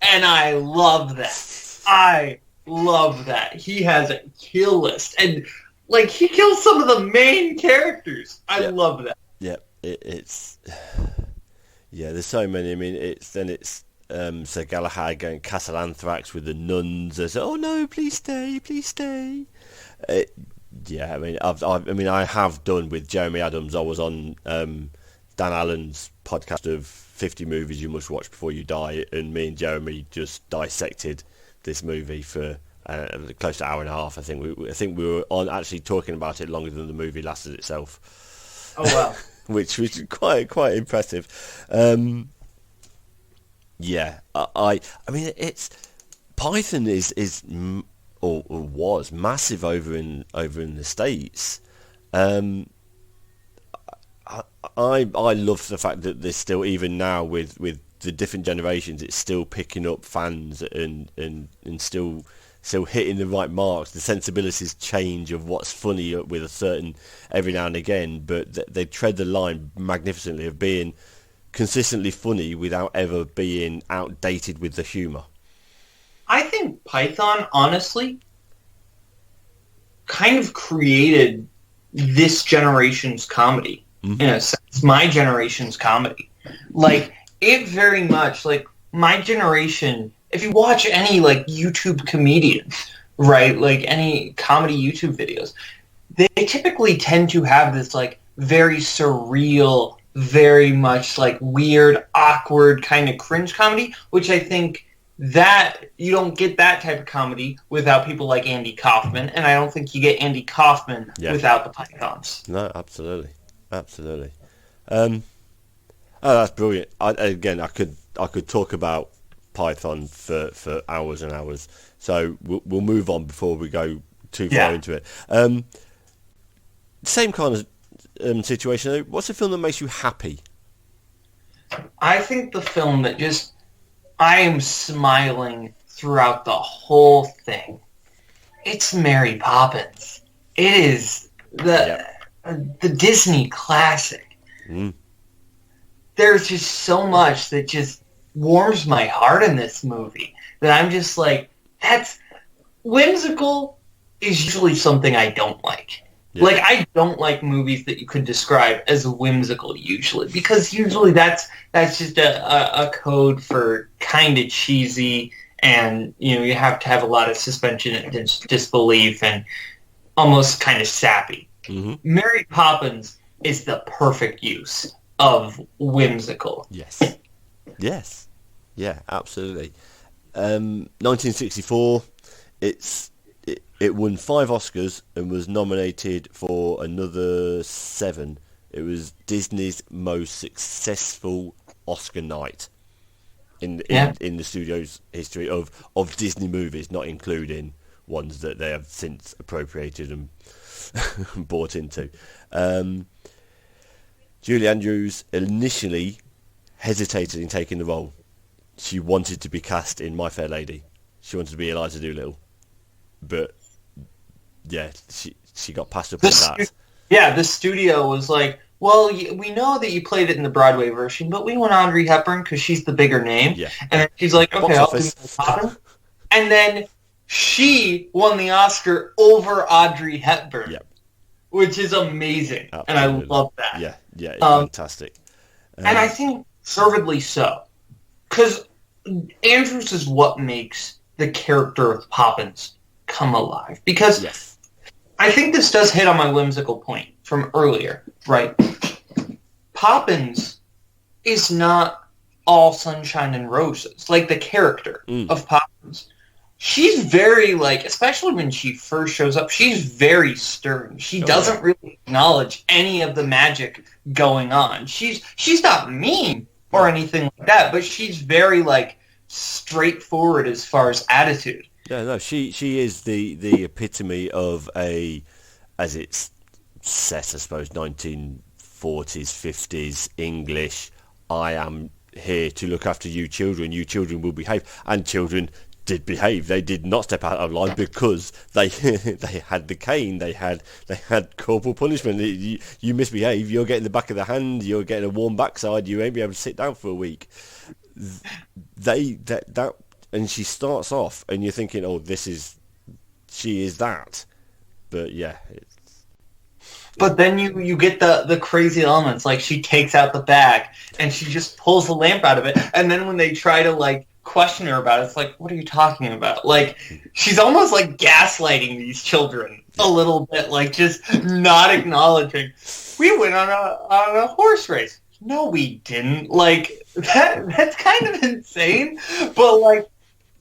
And I love that. I love that. He has a kill list. And, he kills some of the main characters. I love that. Yeah, it's... Yeah, there's so many. I mean, it's Sir Galahad going Castle Anthrax with the nuns. They say, oh no, please stay, please stay. I have done with Jeremy Adams. I was on Dan Allen's podcast of 50 movies you must watch before you die, and me and Jeremy just dissected this movie for close to an hour and a half. I think we were on actually talking about it longer than the movie lasted itself. Oh wow! which was quite impressive. Yeah, I mean it's Python is or was massive over in the States. I love the fact that there's still, even now with the different generations, it's still picking up fans and still hitting the right marks. The sensibilities change of what's funny with a certain every now and again, but they tread the line magnificently of being consistently funny without ever being outdated with the humour. I think Python, honestly, kind of created this generation's comedy. In a sense, my generation's comedy. Like, it very much, like, my generation, if you watch any, like, YouTube comedians, right, like, any comedy YouTube videos, they typically tend to have this, like, very surreal, very much, like, weird, awkward kind of cringe comedy, which I think that you don't get that type of comedy without people like Andy Kaufman, and I don't think you get Andy Kaufman without the Pythons. No, absolutely. Oh, that's brilliant. I could talk about Python for hours and hours. So we'll move on before we go too far into it. Same kind of situation. What's a film that makes you happy? I think the film that just I am smiling throughout the whole thing. It's Mary Poppins. It is the Disney classic. There's just so much that just warms my heart in this movie that I'm just like, that's whimsical is usually something I don't like. Yeah. Like, I don't like movies that you could describe as whimsical usually, because usually that's just a code for kind of cheesy, and you have to have a lot of suspension and disbelief and almost kind of sappy. Mary Poppins is the perfect use of whimsical. Yes. Yeah, absolutely. 1964, it won 5 Oscars and was nominated for another 7. It was Disney's most successful Oscar night in the studio's history of Disney movies, not including ones that they have since appropriated and bought into. Julie Andrews initially hesitated in taking the role. She wanted to be cast in My Fair Lady. She wanted to be Eliza Doolittle. But, yeah, she got passed up on that. Yeah, the studio was like, well, we know that you played it in the Broadway version, but we want Audrey Hepburn because she's the bigger name. Yeah. And she's like, okay, I'll do Poppins. And then she won the Oscar over Audrey Hepburn, which is amazing. Absolutely. And I love that. Yeah, it's fantastic. And I think deservedly so. Because Andrews is what makes the character of Poppins come alive. Because I think this does hit on my whimsical point from earlier, right? Poppins is not all sunshine and roses. Like, the character of Poppins, she's very, like, especially when she first shows up, she's very stern. She doesn't really acknowledge any of the magic going on. She's not mean or anything like that, but she's very, like, straightforward as far as attitude. Yeah, no, she is the epitome of as it's set, I suppose, 1940s, 50s English. I am here to look after you children. You children will behave, and children did behave. They did not step out of line because they had the cane. They had corporal punishment. You misbehave, you're getting the back of the hand. You're getting a warm backside. You won't be able to sit down for a week. That and she starts off, and you're thinking, oh, she is that. But yeah. But then you get the crazy elements, like she takes out the bag and she just pulls the lamp out of it, and then when they try to like question her about it, it's like, what are you talking about? Like, she's almost like gaslighting these children a little bit, like just not acknowledging. We went on a horse race. no, we didn't. Like, that's kind of insane. But, like,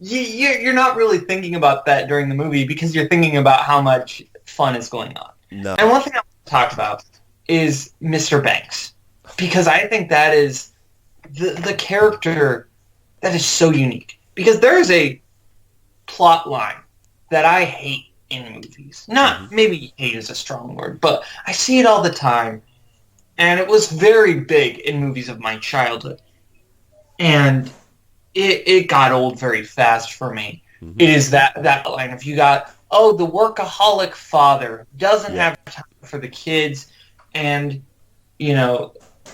you're not really thinking about that during the movie because you're thinking about how much fun is going on. No. And one thing I want to talk about is Mr. Banks. Because I think that is the character that is so unique. Because there is a plot line that I hate in movies. Not, maybe hate is a strong word, but I see it all the time. And it was very big in movies of my childhood. And it got old very fast for me. Mm-hmm. It is that line. If you got, the workaholic father doesn't have time for the kids, and,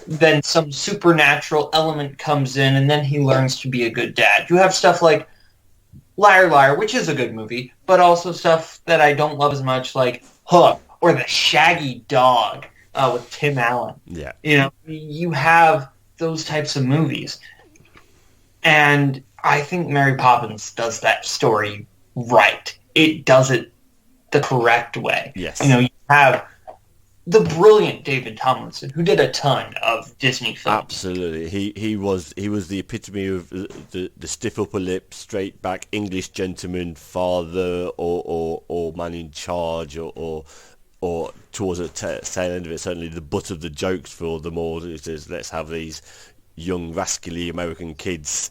then some supernatural element comes in, and then he learns to be a good dad. You have stuff like Liar Liar, which is a good movie, but also stuff that I don't love as much, like Hook, or The Shaggy Dog with Tim Allen. Yeah. You have those types of movies. And I think Mary Poppins does that story right. It does it the correct way. Yes. You have the brilliant David Tomlinson, who did a ton of Disney films. Absolutely. He was the epitome of the stiff upper lip, straight back English gentleman, father or man in charge, or towards the tail end of it, certainly the butt of the jokes for them all. It says, let's have these young rascally American kids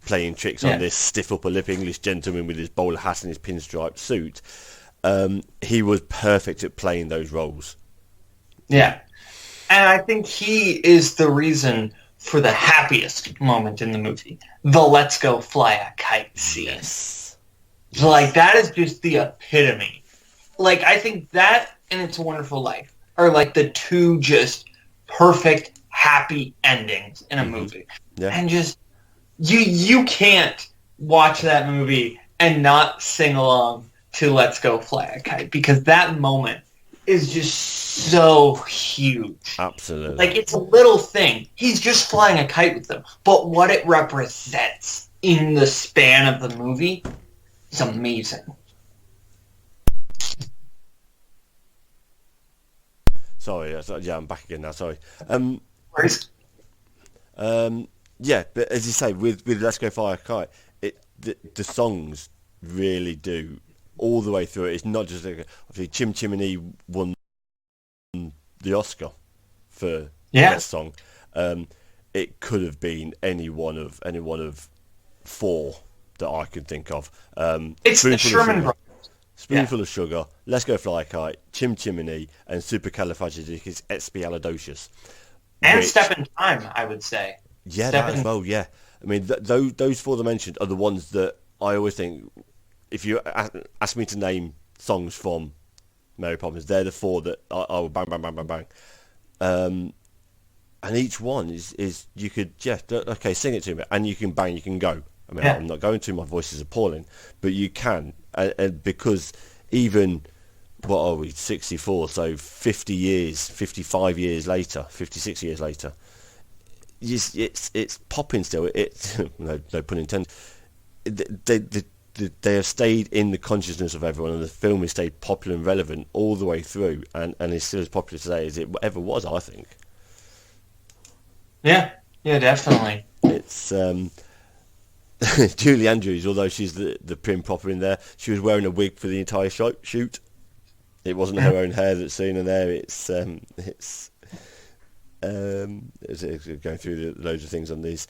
playing tricks on this stiff upper lip English gentleman with his bowler hat and his pinstripe suit. He was perfect at playing those roles. Yeah. And I think he is the reason for the happiest moment in the movie. The let's go fly a kite scene. Yes. Like, that is just the epitome. Like, I think that and It's a Wonderful Life are like the two just perfect, happy endings in a movie. Yeah. And just, you can't watch that movie and not sing along to Let's Go Fly a Kite, because that moment is just so huge. Absolutely. Like, it's a little thing. He's just flying a kite with them. But what it represents in the span of the movie is amazing. Sorry, I'm back again now, sorry. Yeah, but as you say, with Let's Go Fly a Kite, the songs really do all the way through it. It's not just like, obviously Chim Chimney won the Oscar for that song. It could have been any one of four that I can think of. It's the Sherman Brothers. Spoonful of Sugar, Let's Go Fly a Kite, Chim Chimney, and Supercalifragilisticexpialidocious. And Step in Time, I would say. Yeah, that as well, yeah. I mean, those four that I mentioned are the ones that I always think, if you ask me to name songs from Mary Poppins, they're the four that I will bang, bang, bang, bang, bang. And each one is you could, okay, sing it to me, and you can bang, you can go. I mean, I'm not going to, my voice is appalling, but you can. And because even, what are we, 64, so 50 years, 55 years later, 56 years later, it's popping still. No pun intended. They have stayed in the consciousness of everyone, and the film has stayed popular and relevant all the way through, and is still as popular today as it ever was, I think. Yeah, definitely. It's Julie Andrews, although she's the prim popper in there, she was wearing a wig for the entire shoot. It wasn't her own hair that's seen in there. It's going through loads of things on these.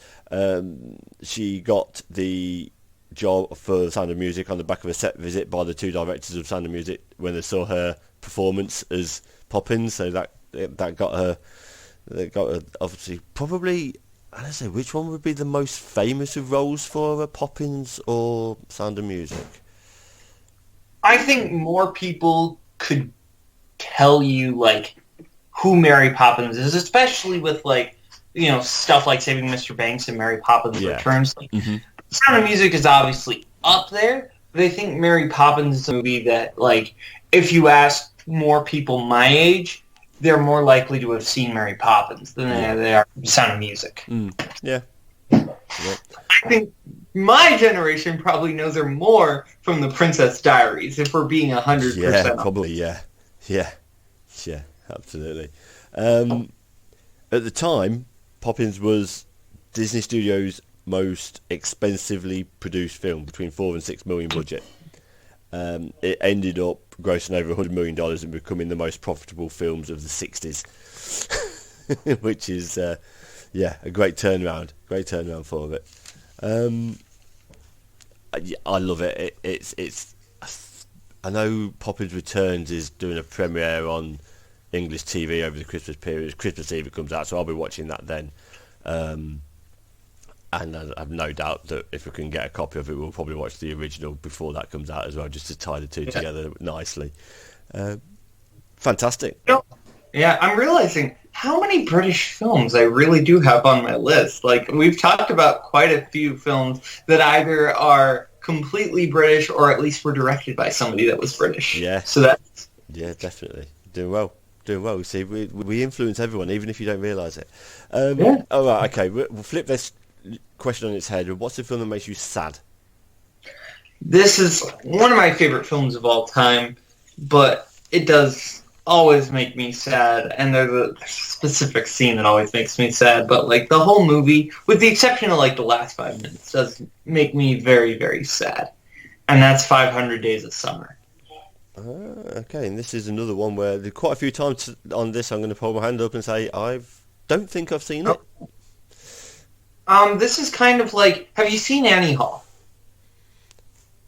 She got the job for Sound of Music on the back of a set visit by the two directors of Sound of Music when they saw her performance as Poppins. So that got her. They got her, obviously, probably. I don't know which one would be the most famous of roles for her, Poppins or Sound of Music. I think more people could tell you like who Mary Poppins is, especially with like stuff like Saving Mr. Banks and Mary Poppins Returns. Like, Sound of Music is obviously up there, but I think Mary Poppins is a movie that, like, if you ask more people my age, they're more likely to have seen Mary Poppins than they are Sound of Music. Yeah. I think my generation probably knows her more from The Princess Diaries, if we're being 100%. Yeah, probably, yeah. Yeah, absolutely. At the time, Poppins was Disney Studios' most expensively produced film, between $4 and $6 million budget. It ended up grossing over $100 million and becoming the most profitable films of the 60s, which is, a great turnaround for it. I love it. It's. I know Poppins Returns is doing a premiere on English TV over the Christmas period. Christmas Eve it comes out, so I'll be watching that then. And I have no doubt that if we can get a copy of it, we'll probably watch the original before that comes out as well, just to tie the two together nicely. Fantastic. Yeah, I'm realizing how many British films I really do have on my list. Like, we've talked about quite a few films that either are completely British or at least were directed by somebody that was British. Yeah. So that's... Yeah, definitely. Doing well. See, we influence everyone, even if you don't realise it. All right, okay. We'll flip this question on its head. What's the film that makes you sad? This is one of my favorite films of all time, but it does always make me sad, and there's a specific scene that always makes me sad, but like the whole movie, with the exception of like the last 5 minutes, does make me very, very sad. And that's 500 Days of Summer. Okay, and this is another one where quite a few times on this I'm going to hold my hand up and say don't think I've seen it. This is kind of like, have you seen Annie Hall?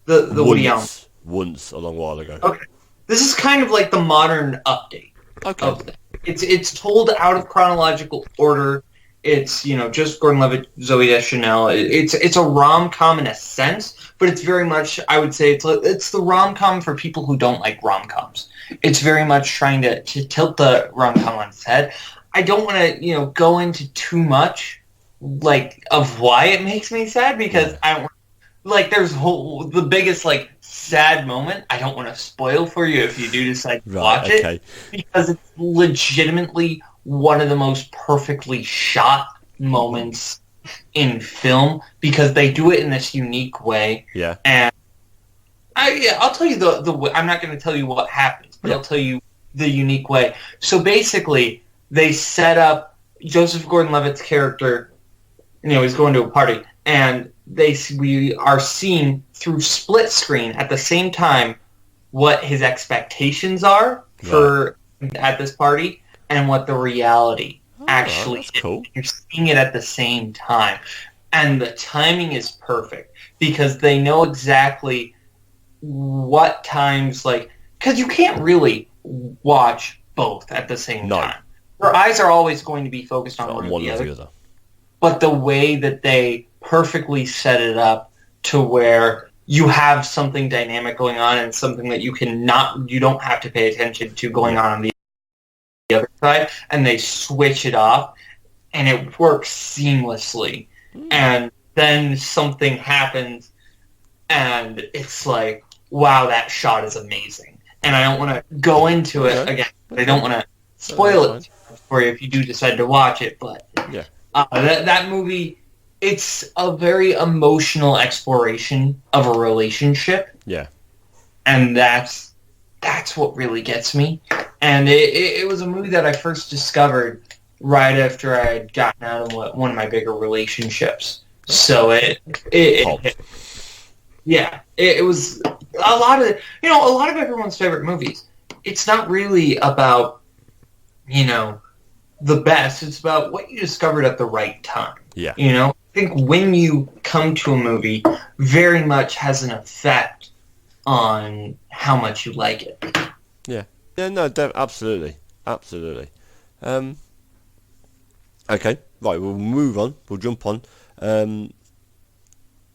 The Woody Allen. Once, a long while ago. Okay. This is kind of like the modern update of that. It's told out of chronological order. It's, just Gordon-Levitt, Zooey Deschanel. It's a rom-com in a sense, but it's very much, I would say, it's the rom-com for people who don't like rom-coms. It's very much trying to tilt the rom-com on its head. I don't want to, go into too much, like, of why it makes me sad, because I don't want, like, there's the biggest, like, sad moment. I don't want to spoil for you if you do decide to watch it, because it's legitimately one of the most perfectly shot moments in film, because they do it in this unique way. Yeah. And I'll tell you the I'm not going to tell you what happens, but I'll tell you the unique way. So basically, they set up Joseph Gordon-Levitt's character. He's going to a party, and we are seeing through split screen at the same time what his expectations are for at this party and what the reality actually is. Cool. You're seeing it at the same time. And the timing is perfect because they know exactly what times, because you can't really watch both at the same time. Your eyes are always going to be focused on one or the other. But the way that they perfectly set it up to where you have something dynamic going on and something that you don't have to pay attention to going on the other side, and they switch it off, and it works seamlessly. And then something happens, and it's like, wow, that shot is amazing. And I don't want to go into it again. I don't want to spoil it for you if you do decide to watch it, but that movie, it's a very emotional exploration of a relationship. Yeah. And that's what really gets me. And it was a movie that I first discovered right after I had gotten out of one of my bigger relationships. So it was a lot of everyone's favorite movies. It's not really about, the best. It's about what you discovered at the right time. Yeah. I think when you come to a movie, very much has an effect on how much you like it. Yeah. Yeah, no, absolutely. Absolutely. Okay, right, we'll move on. We'll jump on.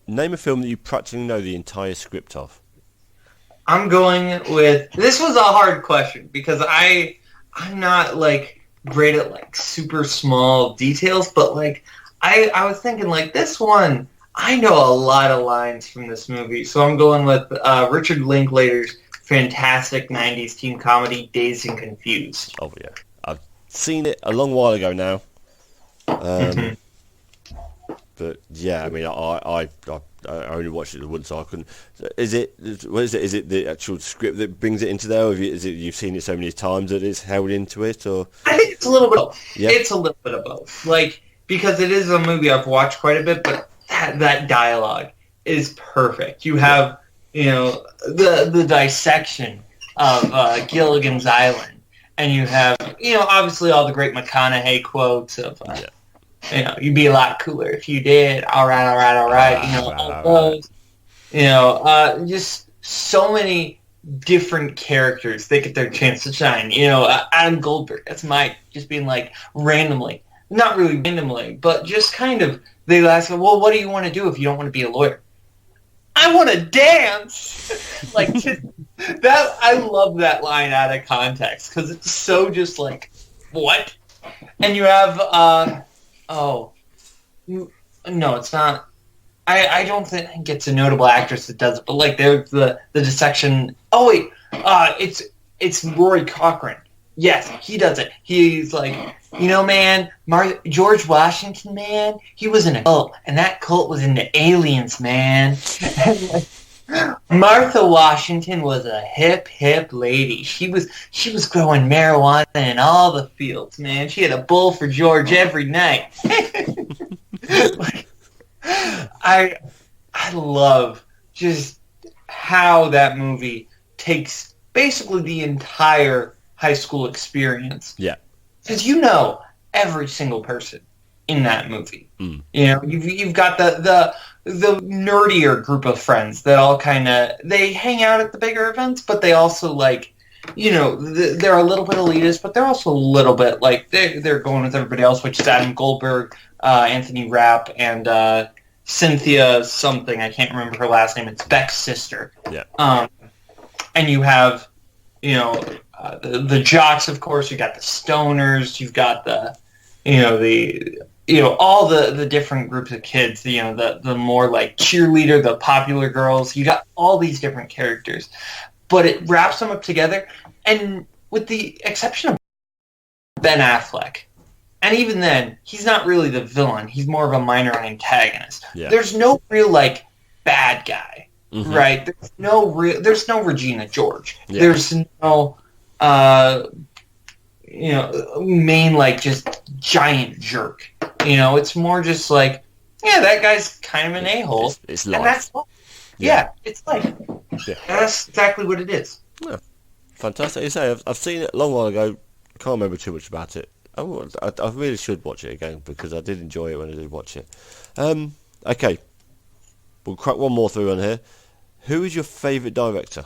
Name a film that you practically know the entire script of. I'm going with... This was a hard question, because I'm not, great at, super small details, but, I was thinking, this one, I know a lot of lines from this movie, so I'm going with Richard Linklater's fantastic 90s teen comedy, Dazed and Confused. Oh, yeah. I've seen it a long while ago now. But, yeah, I mean, I only watched it once, so I couldn't... Is it the actual script that brings it into there, or is it you've seen it so many times that it's held into it, or...? I think it's a little bit of both. Yeah. It's a little bit of both. because it is a movie I've watched quite a bit, but that dialogue is perfect. You have, the dissection of Gilligan's Island, and you have, obviously all the great McConaughey quotes of, you'd be a lot cooler if you did. All right, all right, all right. All those, just so many different characters. They get their chance to shine. Adam Goldberg, that's Mike, just being like randomly, not really randomly, but just kind of, they ask him, well, what do you want to do if you don't want to be a lawyer? I want to dance. Like, just, that, I love that line out of context because it's so just like, what? And you have, no, it's not. I don't think it's a notable actress that does it, but like there's the dissection. Oh wait, it's Rory Cochrane. Yes, he does it. He's like, man, George Washington, man, he was in a cult, and that cult was into aliens, man. Martha Washington was a hip lady. She was growing marijuana in all the fields, man. She had a bowl for George every night. I love just how that movie takes basically the entire high school experience. Yeah. Because every single person in that movie. Mm. You've got the nerdier group of friends that all kind of, they hang out at the bigger events, but they also like, they're a little bit elitist, but they're also a little bit like they're going with everybody else, which is Adam Goldberg, Anthony Rapp, and Cynthia something. I can't remember her last name. It's Beck's sister. Yeah. And you have, the jocks, of course. You got the stoners. You've got the, all the different groups of kids. The more like cheerleader, the popular girls. You got all these different characters, but it wraps them up together. And with the exception of Ben Affleck, and even then, he's not really the villain. He's more of a minor antagonist. Yeah. There's no real like bad guy, right? There's no Regina George. Yeah. There's no main like just giant jerk. It's more just like, that guy's kind of an a-hole. It's life. And that's it's life. Yeah. That's exactly what it is. Yeah. Fantastic. You say I've seen it a long while ago. I can't remember too much about it. I really should watch it again because I did enjoy it when I did watch it. Okay, we'll crack one more through on here. Who is your favourite director?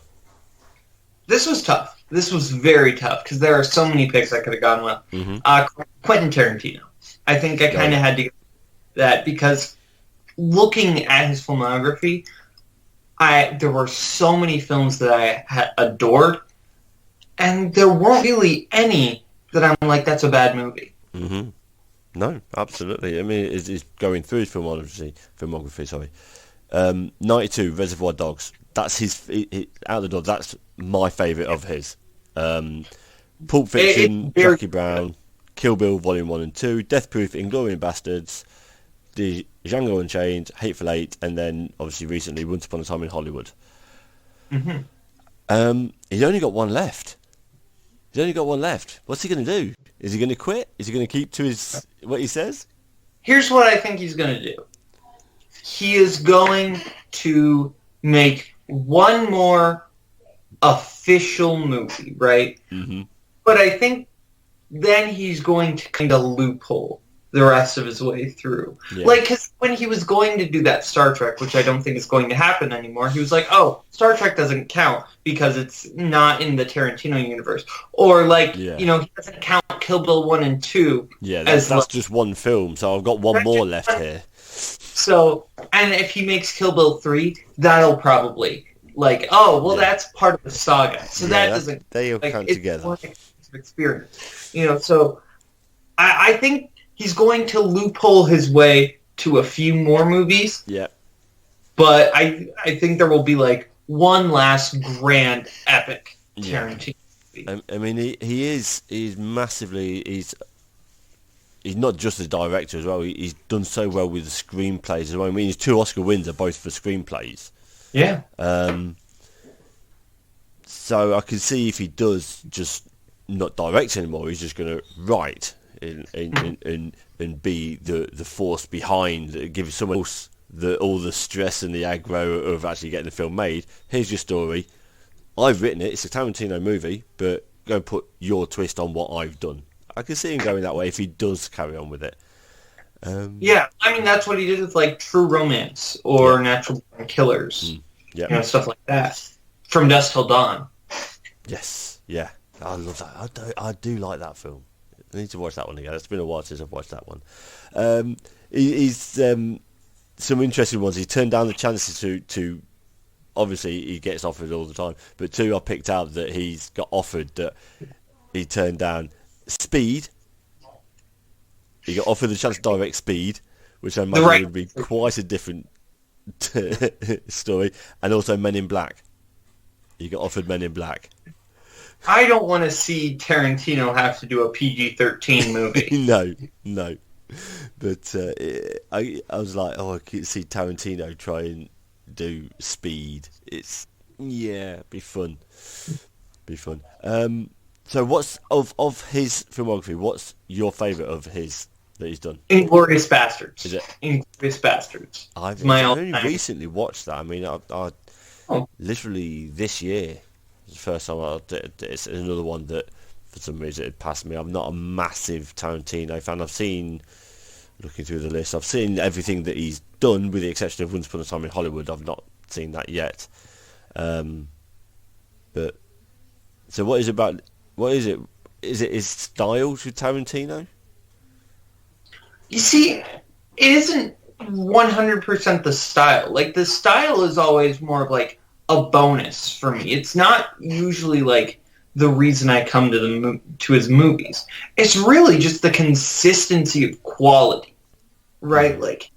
This was tough. This was very tough because there are so many picks I could have gone with. Mm-hmm. Quentin Tarantino. I think I kind of had to get that because looking at his filmography, there were so many films that I had adored, and there weren't really any that I'm like, that's a bad movie. Mm-hmm. No, absolutely. I mean, it's going through his filmography. Sorry, 92 Reservoir Dogs. That's his out the door. That's my favourite of his. Pulp Fiction, Jackie Brown, Kill Bill Volume 1 and 2, Death Proof, Inglourious Bastards, the Django Unchained, Hateful Eight, and then obviously recently Once Upon a Time in Hollywood. Mm-hmm. He's only got one left. What's he going to do? Is he going to quit? Is he going to keep to what he says? Here's what I think he's going to do. He is going to make one more official movie, right? Mm-hmm. But I think then he's going to kind of loophole the rest of his way through. Yeah. Like, because when he was going to do that Star Trek, which I don't think is going to happen anymore, he was like, oh, Star Trek doesn't count because it's not in the Tarantino universe. Or, like, he doesn't count Kill Bill 1 and 2. Yeah, that's just one film, so I've got one more left here. So, and if he makes Kill Bill 3, that'll probably, that's part of the saga. So that doesn't... They'll count together. Experience. So I think he's going to loophole his way to a few more movies. Yeah. But I think there will be like one last grand epic Tarantino movie. I mean, he's massively, he's not just a director as well. He's done so well with the screenplays as well. I mean, his 2 Oscar wins are both for screenplays. Yeah. So I can see if he does just not direct anymore, he's just going to write. and be the force behind, give someone else all the stress and the aggro of actually getting the film made. Here's your story. I've written it. It's a Tarantino movie, but go and put your twist on what I've done. I can see him going that way if he does carry on with it. Yeah, I mean, that's what he did with, like, True Romance or Natural Born Killers. Stuff like that. From Dusk Till Dawn. Yes, yeah. I love that. I do like that film. I need to watch that one again. It's been a while since I've watched that one. He's some interesting ones. He turned down the chances to obviously he gets offered all the time, but two I picked out that he's got offered that he turned down. Speed. He got offered the chance to direct Speed, which I imagine would be quite a different story, and also Men in Black. He got offered Men in Black. I don't want to see Tarantino have to do a PG-13 movie. No. But I was like, I could see Tarantino try and do Speed. Be fun. So what's of his filmography? What's your favourite of his that he's done? Inglourious Bastards. Is it? Inglourious Bastards. I've only recently watched that. I mean, I literally this year. The first time I did it. It's another one that for some reason it passed me. I'm not a massive Tarantino fan. Looking through the list, I've seen everything that he's done with the exception of Once Upon a Time in Hollywood. I've not seen that yet. But so what is it? Is it his style to Tarantino? You see, it isn't 100% the style. Like, the style is always more of like a bonus for me. It's not usually like the reason I come to his movies. It's really just the consistency of quality, right? Like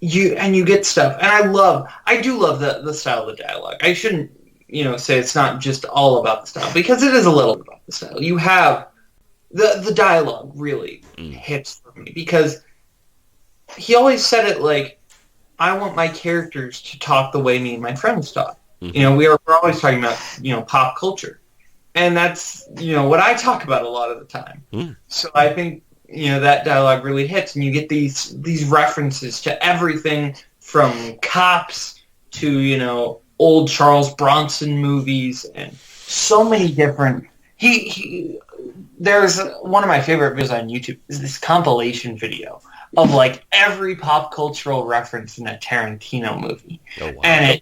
you get stuff, and I do love the style of the dialogue. I shouldn't, say it's not just all about the style, because it is a little about the style. You have the dialogue really hits for me, because he always said it like, I want my characters to talk the way me and my friends talk. We're always talking about, pop culture. And that's, what I talk about a lot of the time. So I think, that dialogue really hits, and you get these references to everything from Cops to, old Charles Bronson movies, and so many different... There's one of my favorite videos on YouTube is this compilation video of like every pop cultural reference in a Tarantino movie. Oh, wow. And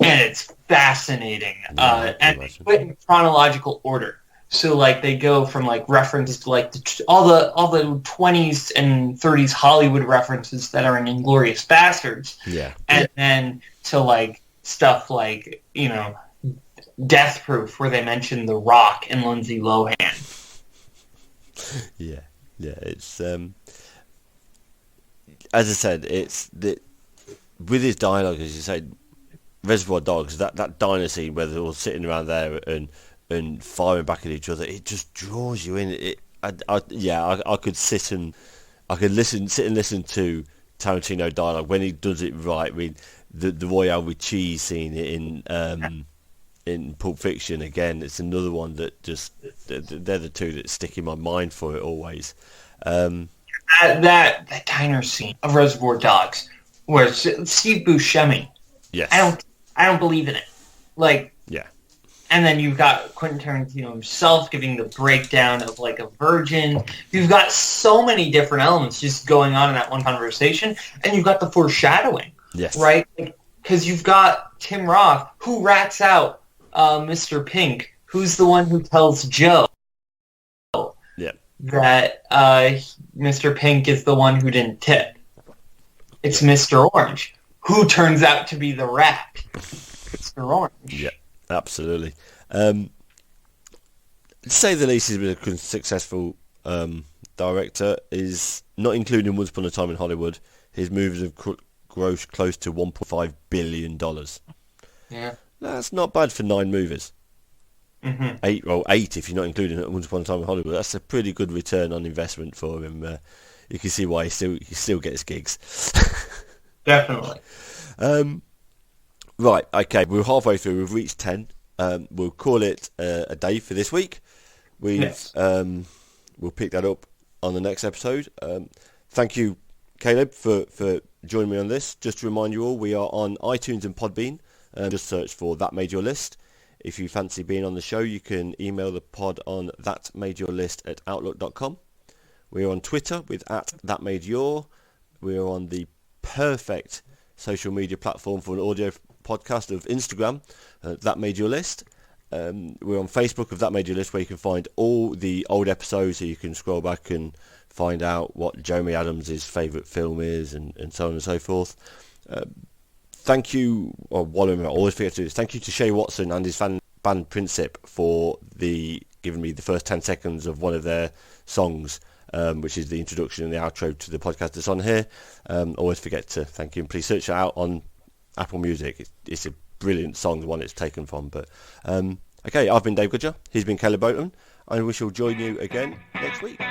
it's fascinating. And they put it in chronological order. So like they go from like references to like all the 20s and 30s Hollywood references that are in Inglourious Bastards. Yeah. And then to like stuff like, Death Proof, where they mention The Rock and Lindsay Lohan. Yeah, it's as I said, it's with his dialogue, as you say, Reservoir Dogs, that diner scene where they're all sitting around there and firing back at each other, it just draws you in. I could sit and listen to Tarantino dialogue when he does it right. I mean, the Royale with cheese scene in Pulp Fiction, again, it's another one that just they're the two that stick in my mind for it always. That diner scene of Reservoir Dogs, where Steve Buscemi. Yes. I don't believe in it. Like, yeah. And then you've got Quentin Tarantino himself giving the breakdown of like a virgin. You've got so many different elements just going on in that one conversation, and you've got the foreshadowing. Yes. Right? Because you've got Tim Roth, who rats out Mr. Pink, who's the one who tells Joe that Mr. Pink is the one who didn't tip. It's Mr. Orange, who turns out to be the rat. Mr. Orange. Yeah, absolutely. To say the least, he's been a successful director. Is not including Once Upon a Time in Hollywood. His movies have grossed close to $1.5 billion. Yeah. That's not bad for 9 movies. Mm-hmm. 8 if you're not including it. Once Upon a Time in Hollywood. That's a pretty good return on investment for him. You can see why he still gets gigs. Definitely. Right. Okay. We're halfway through. We've reached 10. We'll call it a day for this week. We've we'll pick that up on the next episode. Thank you, Caleb, for joining me on this. Just to remind you all, we are on iTunes and Podbean. Just search for That Made Your List. If you fancy being on the show, you can email the pod on thatmadeyourlist@outlook.com. We're on Twitter with @thatmadeyour. We're on the perfect social media platform for an audio podcast of Instagram, That Made Your List. We're on Facebook of That Made Your List, where you can find all the old episodes, so you can scroll back and find out what Jeremy Adams' favourite film is, and so on and so forth. Thank you, or what I always forget to do this, thank you to Shay Watson and his band Princip for giving me the first 10 seconds of one of their songs, which is the introduction and the outro to the podcast that's on here. Always forget to thank you, and please search it out on Apple Music. It's a brilliant song, the one it's taken from. But okay, I've been Dave Goodger, he's been Caleb Boatman, and we shall join you again next week.